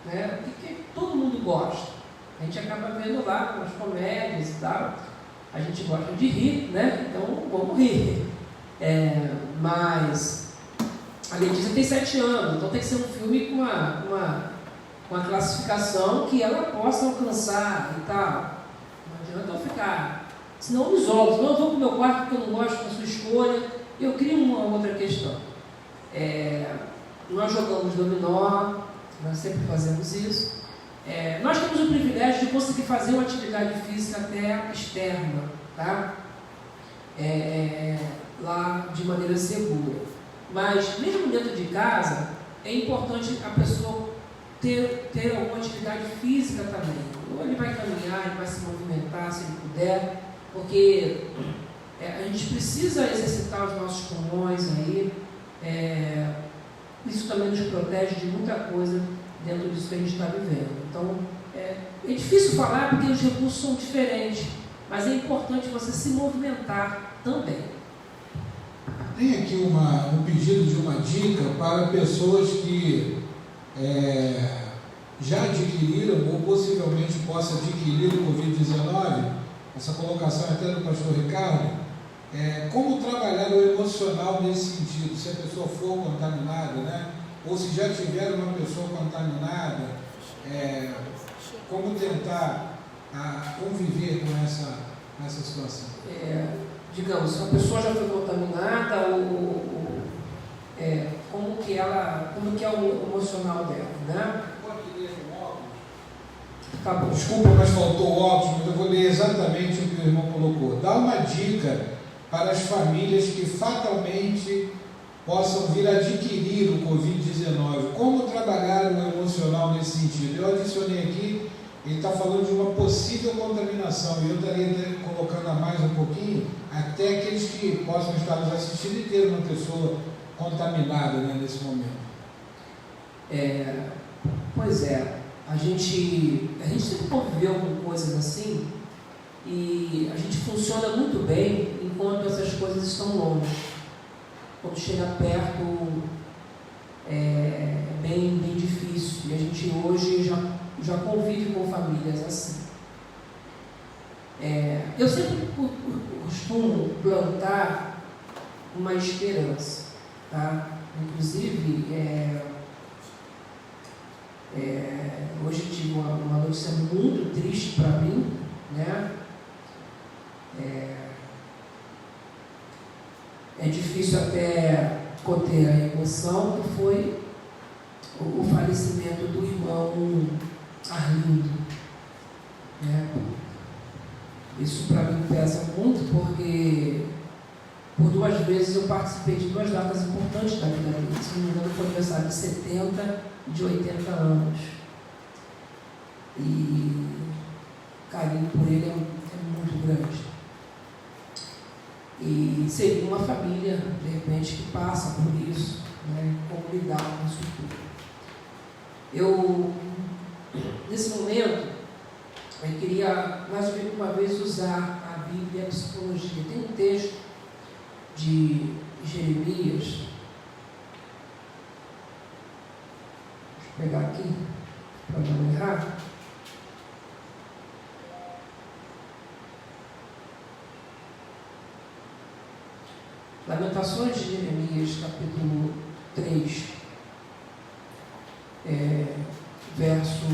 Speaker 2: O que todo mundo gosta. A gente acaba vendo lá com as comédias e tal. A gente gosta de rir, então vamos rir. Mas a Letícia tem 7 anos, então tem que ser um filme com uma classificação que ela possa alcançar e tal. Não adianta eu ficar. Senão eu me isolo, senão eu vou para o meu quarto porque eu não gosto da sua escolha. Eu crio uma outra questão. Nós jogamos dominó. Nós sempre fazemos isso. Nós temos o privilégio de conseguir fazer uma atividade física até externa, tá? Lá de maneira segura. Mas, mesmo dentro de casa, é importante a pessoa ter alguma atividade física também. Ou ele vai caminhar, ele vai se movimentar, se ele puder, porque a gente precisa exercitar os nossos pulmões aí. Isso também nos protege de muita coisa dentro disso que a gente está vivendo. Então, é difícil falar porque os recursos são diferentes, mas é importante você se movimentar também.
Speaker 1: Tem aqui um pedido de uma dica para pessoas que já adquiriram ou possivelmente possam adquirir o Covid-19, essa colocação até do pastor Ricardo. Como trabalhar o emocional nesse sentido, se a pessoa for contaminada, ou se já tiver uma pessoa contaminada, como tentar conviver com essa situação?
Speaker 2: Digamos, se a pessoa já foi contaminada, como que é o emocional dela, né? Tá bom.
Speaker 1: Desculpa, mas faltou o óculos, mas eu vou ler exatamente o que o irmão colocou. Dá uma dica para as famílias que fatalmente possam vir adquirir o Covid-19. Como trabalhar o emocional nesse sentido? Eu adicionei aqui, ele está falando de uma possível contaminação, e eu estaria colocando a mais um pouquinho, até aqueles que possam estar nos assistindo e ter uma pessoa contaminada, né, nesse momento.
Speaker 2: Pois é, a gente sempre conviveu com coisas assim, e a gente funciona muito bem enquanto essas coisas estão longe. Quando chega perto é bem difícil, e a gente hoje já convive com famílias assim. Eu sempre costumo plantar uma esperança, tá? Inclusive, hoje tive uma notícia muito triste para mim, né? É difícil até conter a emoção, que foi o falecimento do irmão Arlindo, né? Isso para mim pesa muito, porque por 2 vezes eu participei de 2 datas importantes da vida dele. Se não me engano, foi aniversário de 70 e de 80 anos. E o carinho por ele é muito grande. E seria uma família, de repente, que passa por isso, né? Como lidar com isso tudo. Nesse momento, eu queria mais uma vez usar a Bíblia e a psicologia. Tem um texto de Jeremias, deixa eu pegar aqui para não errar. Lamentações de Jeremias, capítulo 3, verso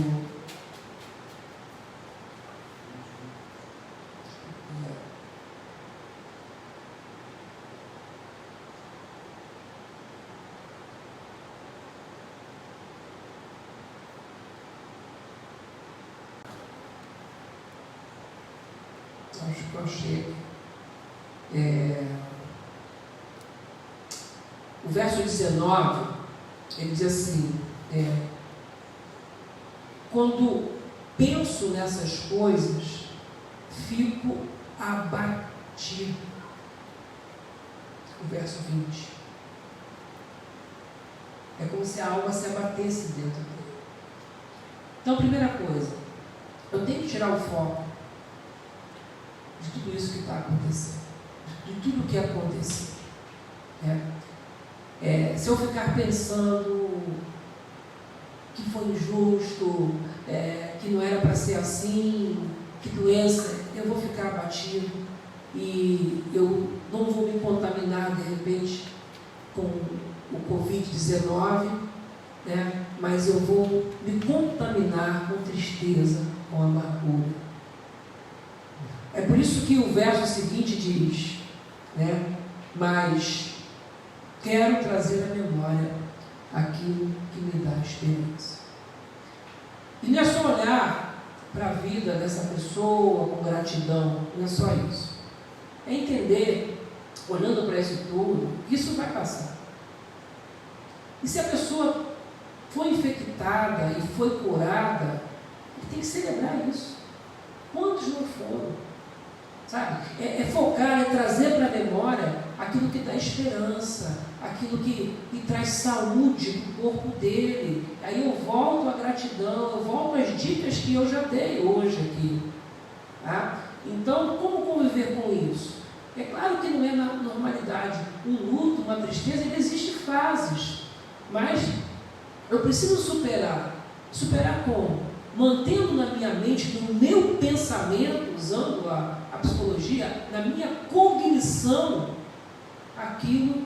Speaker 2: 19, ele diz assim: quando penso nessas coisas, fico abatido. O verso 20. É como se a alma se abatesse dentro dele. Então, primeira coisa, eu tenho que tirar o foco de tudo isso que está acontecendo, de tudo que aconteceu. Se eu ficar pensando que foi injusto, que não era para ser assim, que doença, eu vou ficar abatido e eu não vou me contaminar de repente com o Covid-19, né? Mas eu vou me contaminar com tristeza, com amargura. É por isso que o verso seguinte diz, né? Mas quero trazer à memória aquilo que me dá esperança. E não é só olhar para a vida dessa pessoa com gratidão, não é só isso. É entender, olhando para isso tudo, que isso vai passar. E se a pessoa foi infectada e foi curada, tem que celebrar isso. Quantos não foram? Sabe? Focar, trazer para a memória aquilo que dá esperança, aquilo que traz saúde para o corpo dele. Aí eu volto à gratidão, eu volto às dicas que eu já dei hoje aqui. Tá? Então, como conviver com isso? É claro que não é na normalidade. Um luto, uma tristeza, ele existe fases. Mas eu preciso superar. Superar como? Mantendo na minha mente, no meu pensamento, usando a psicologia, na minha cognição, aquilo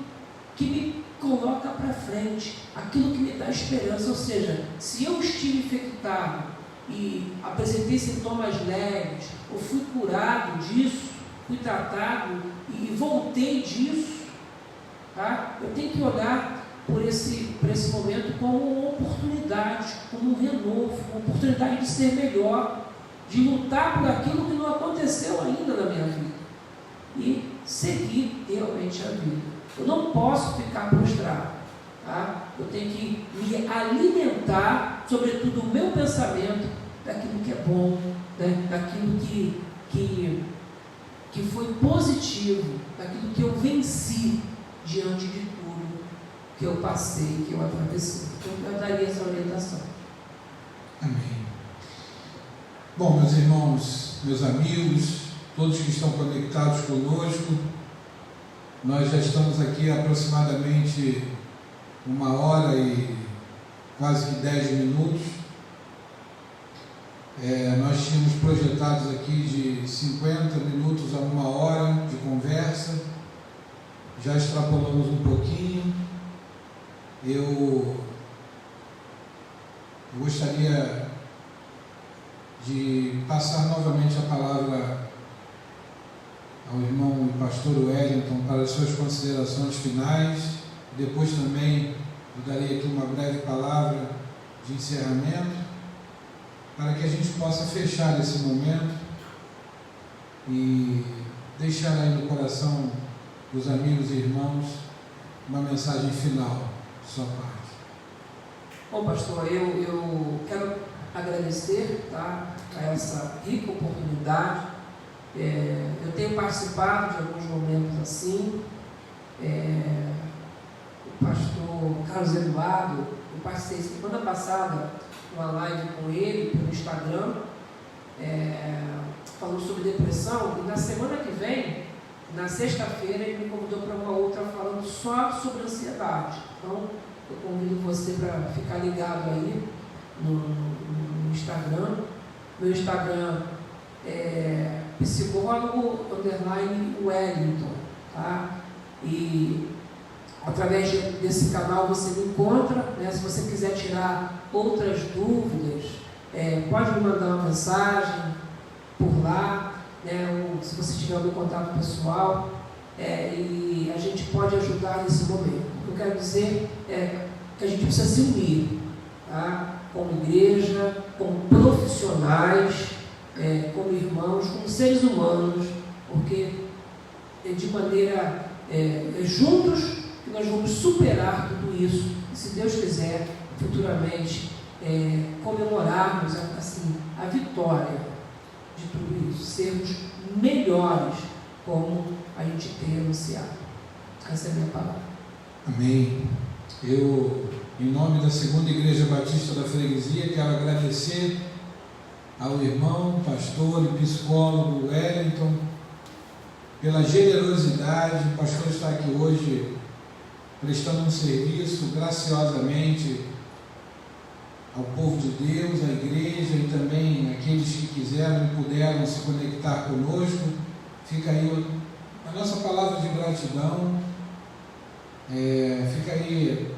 Speaker 2: que me coloca para frente, aquilo que me dá esperança. Ou seja, se eu estive infectado e apresentei sintomas leves, ou fui curado disso, fui tratado e voltei disso, tá? Eu tenho que olhar por esse momento como uma oportunidade, como um renovo, uma oportunidade de ser melhor, de lutar por aquilo que não aconteceu ainda na minha vida e seguir realmente a vida. Eu não posso ficar prostrado, tá? Eu tenho que me alimentar, sobretudo o meu pensamento, daquilo que é bom, né? Daquilo que foi positivo, daquilo que eu venci diante de tudo que eu passei, que eu atravessei. Então eu daria essa orientação.
Speaker 1: Amém. Bom, meus irmãos, meus amigos, todos que estão conectados conosco, nós já estamos aqui há aproximadamente 1h e quase que 10 minutos. Nós tínhamos projetados aqui de 50 minutos a 1 hora de conversa, já extrapolamos um pouquinho. Eu gostaria de passar novamente a palavra ao irmão e pastor Wellington para as suas considerações finais. Depois também eu darei aqui uma breve palavra de encerramento, para que a gente possa fechar esse momento e deixar aí no coração dos amigos e irmãos uma mensagem final de sua parte.
Speaker 2: Bom, pastor, eu quero agradecer, tá, a essa rica oportunidade. Eu tenho participado de alguns momentos assim. O pastor Carlos Eduardo, eu participei semana passada uma live com ele pelo Instagram, falando sobre depressão, e na semana que vem, na sexta-feira, ele me convidou para uma outra falando só sobre ansiedade. Então, eu convido você para ficar ligado aí no Instagram. Meu Instagram é psicólogo_Wellington, tá? E através desse canal você me encontra, né? Se você quiser tirar outras dúvidas, pode me mandar uma mensagem por lá, né? Ou se você tiver algum contato pessoal, e a gente pode ajudar nesse momento. O que eu quero dizer é que a gente precisa se unir, tá? Como igreja, como profissionais, como irmãos, como seres humanos, porque de maneira juntos que nós vamos superar tudo isso, e se Deus quiser, futuramente comemorarmos assim, a vitória de tudo isso, sermos melhores como a gente tem anunciado. Essa é a minha palavra.
Speaker 1: Amém. Eu, em nome da Segunda Igreja Batista da Freguesia, quero agradecer ao irmão, pastor e psicólogo Wellington pela generosidade. O pastor está aqui hoje prestando um serviço graciosamente ao povo de Deus, à igreja, e também aqueles que quiseram e puderam se conectar conosco. Fica aí a nossa palavra de gratidão, fica aí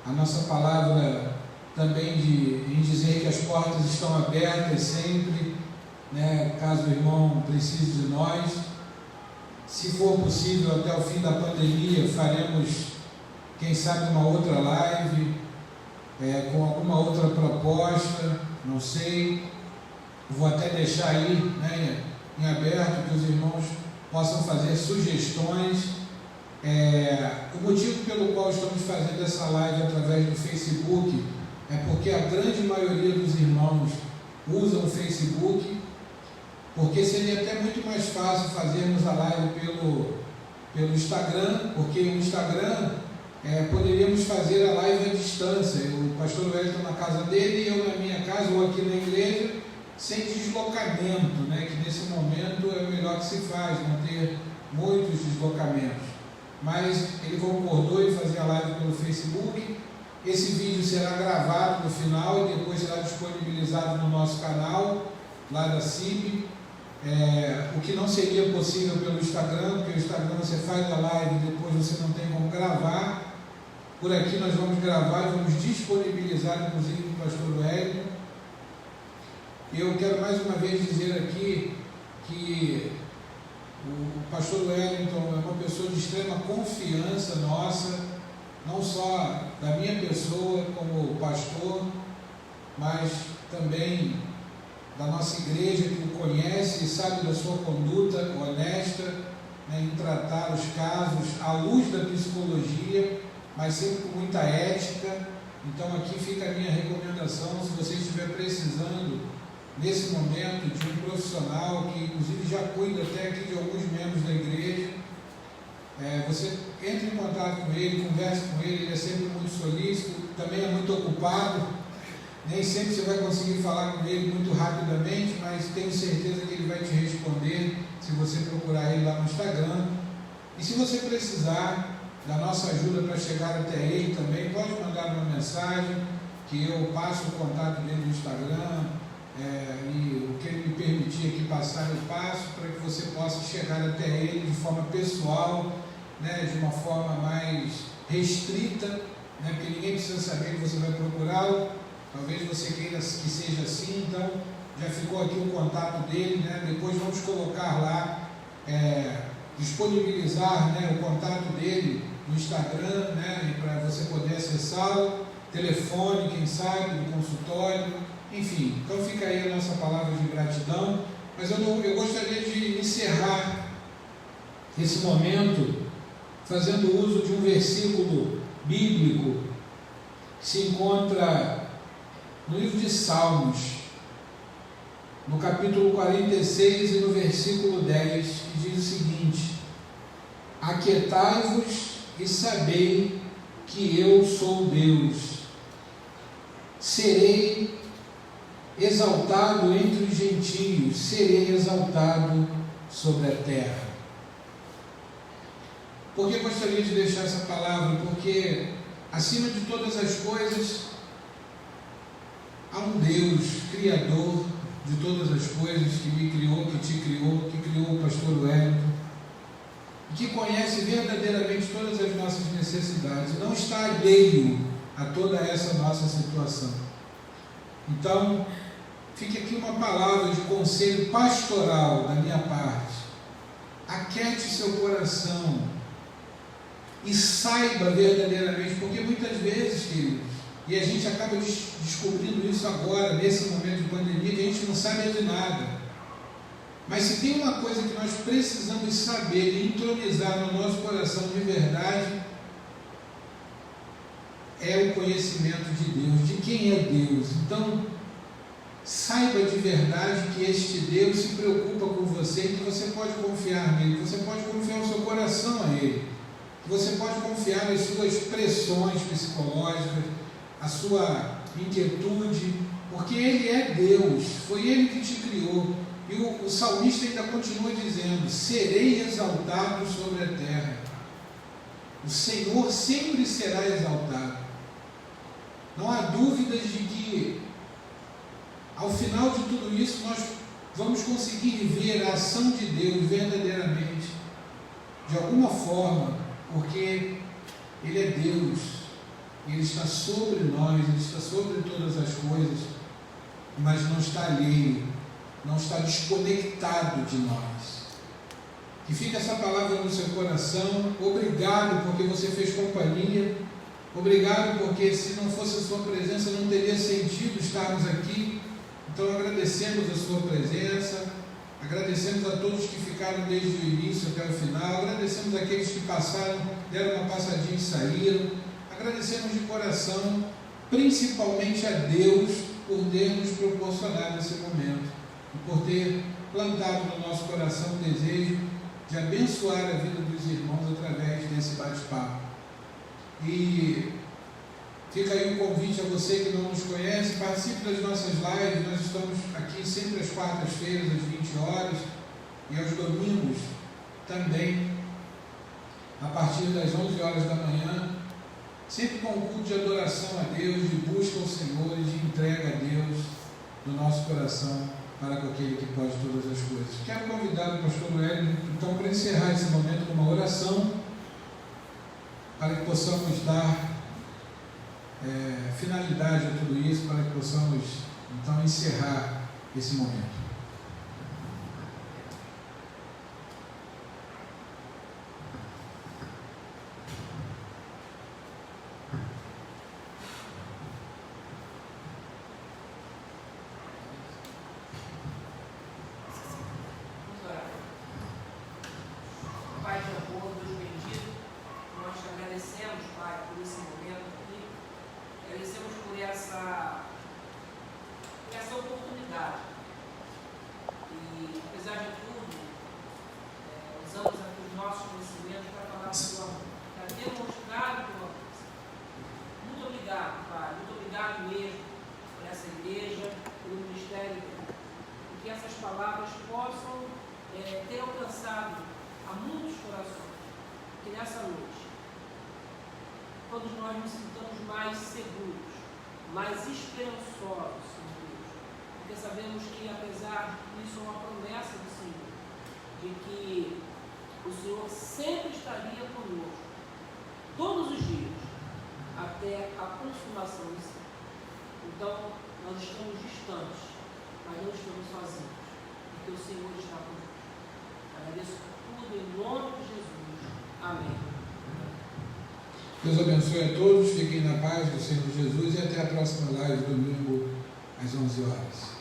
Speaker 1: a nossa palavra também em dizer que as portas estão abertas sempre, né, caso o irmão precise de nós. Se for possível, até o fim da pandemia, faremos, quem sabe, uma outra live, com alguma outra proposta, não sei. Vou até deixar aí, né, em aberto, que os irmãos possam fazer sugestões. O motivo pelo qual estamos fazendo essa live através do Facebook é porque a grande maioria dos irmãos usam o Facebook, porque seria até muito mais fácil fazermos a live pelo Instagram, porque o Instagram poderíamos fazer a live à distância, o pastor Wellington na casa dele e eu na minha casa ou aqui na igreja, sem deslocamento, né, que nesse momento é o melhor que se faz, não ter muitos deslocamentos. Mas ele concordou em fazer a live pelo Facebook. Esse vídeo será gravado no final e depois será disponibilizado no nosso canal, lá da CIB. O que não seria possível pelo Instagram, porque o Instagram você faz a live e depois você não tem como gravar. Por aqui nós vamos gravar e vamos disponibilizar, inclusive, para o pastor Wellington. Eu quero mais uma vez dizer aqui que o pastor Wellington é uma pessoa de extrema confiança nossa, não só da minha pessoa como pastor, mas também da nossa igreja, que o conhece e sabe da sua conduta honesta, né, em tratar os casos à luz da psicologia, mas sempre com muita ética. Então aqui fica a minha recomendação: se você estiver precisando nesse momento de um profissional que inclusive já cuida até aqui de alguns membros da igreja, você entre em contato com ele, converse com ele. Ele é sempre muito solícito, também é muito ocupado, nem sempre você vai conseguir falar com ele muito rapidamente, mas tenho certeza que ele vai te responder se você procurar ele lá no Instagram. E se você precisar da nossa ajuda para chegar até ele também, pode mandar uma mensagem que eu passo o contato dele no Instagram, e o que ele me permitir aqui passar, eu passo para que você possa chegar até ele de forma pessoal, né, de uma forma mais restrita, né, porque ninguém precisa saber que você vai procurá-lo. Talvez você queira que seja assim, então já ficou aqui o contato dele, né? Depois vamos colocar lá, disponibilizar, né, o contato dele no Instagram, né, para você poder acessá-lo, telefone, quem sabe, no consultório, enfim. Então fica aí a nossa palavra de gratidão, mas eu gostaria de encerrar esse momento fazendo uso de um versículo bíblico que se encontra no livro de Salmos, no capítulo 46 e no versículo 10, que diz o seguinte: aquietai-vos e sabei que eu sou Deus, serei exaltado entre os gentios, serei exaltado sobre a terra. Por que gostaria de deixar essa palavra? Porque acima de todas as coisas há um Deus, Criador de todas as coisas, que me criou, que te criou, que criou o pastor Wellington, e que conhece verdadeiramente todas as nossas necessidades, não está alheio a toda essa nossa situação. Então, fique aqui uma palavra de conselho pastoral da minha parte: aquiete seu coração e saiba verdadeiramente, porque muitas vezes, queridos, e a gente acaba descobrindo isso agora, nesse momento de pandemia, que a gente não sabe de nada. Mas se tem uma coisa que nós precisamos saber e entronizar no nosso coração de verdade, é o conhecimento de Deus, de quem é Deus. Então, saiba de verdade que este Deus se preocupa com você e que você pode confiar nele, que você pode confiar o seu coração a ele, que você pode confiar nas suas pressões psicológicas, a sua inquietude, porque Ele é Deus, foi Ele que te criou. E o salmista ainda continua dizendo: serei exaltado sobre a terra. O Senhor sempre será exaltado. Não há dúvidas de que ao final de tudo isso nós vamos conseguir ver a ação de Deus verdadeiramente, de alguma forma, porque Ele é Deus. Ele está sobre nós, Ele está sobre todas as coisas, mas não está alheio, não está desconectado de nós. Que fique essa palavra no seu coração. Obrigado porque você fez companhia, obrigado porque se não fosse a sua presença não teria sentido estarmos aqui. Então agradecemos a sua presença, agradecemos a todos que ficaram desde o início até o final, agradecemos aqueles que passaram, deram uma passadinha e saíram. Agradecemos de coração, principalmente a Deus, por ter nos proporcionado esse momento e por ter plantado no nosso coração o desejo de abençoar a vida dos irmãos através desse bate-papo. E fica aí o convite a você que não nos conhece: participe das nossas lives. Nós estamos aqui sempre às quartas-feiras, às 20 horas, e aos domingos também, a partir das 11 horas da manhã, sempre com um culto de adoração a Deus, de busca ao Senhor e de entrega a Deus do nosso coração para com aquele que pode todas as coisas. Quero convidar o pastor Wellington, então, para encerrar esse momento com uma oração, para que possamos dar finalidade a tudo isso, para que possamos, então, encerrar esse momento.
Speaker 2: Pai de amor, Deus bendito, nós te agradecemos, Pai, por esse momento aqui, agradecemos por essa oportunidade. E, apesar de tudo, usamos aqui os nossos conhecimentos para falar do teu amor, para demonstrar o teu amor. Muito obrigado, Pai, muito obrigado mesmo por essa igreja, pelo ministério, e que essas palavras possam ter alcançado a muitos corações, que nessa noite, todos nós nos sintamos mais seguros, mais esperançosos, Senhor Deus, porque sabemos que, apesar disso, é uma promessa do Senhor, de que o Senhor sempre estaria conosco, todos os dias, até a consumação do céu. Então, nós estamos distantes, mas não estamos sozinhos, porque o Senhor está conosco. Agradeço tudo em nome de Jesus. Amém.
Speaker 1: Deus abençoe a todos, fiquem na paz do Senhor Jesus e até a próxima live, domingo, às 11 horas.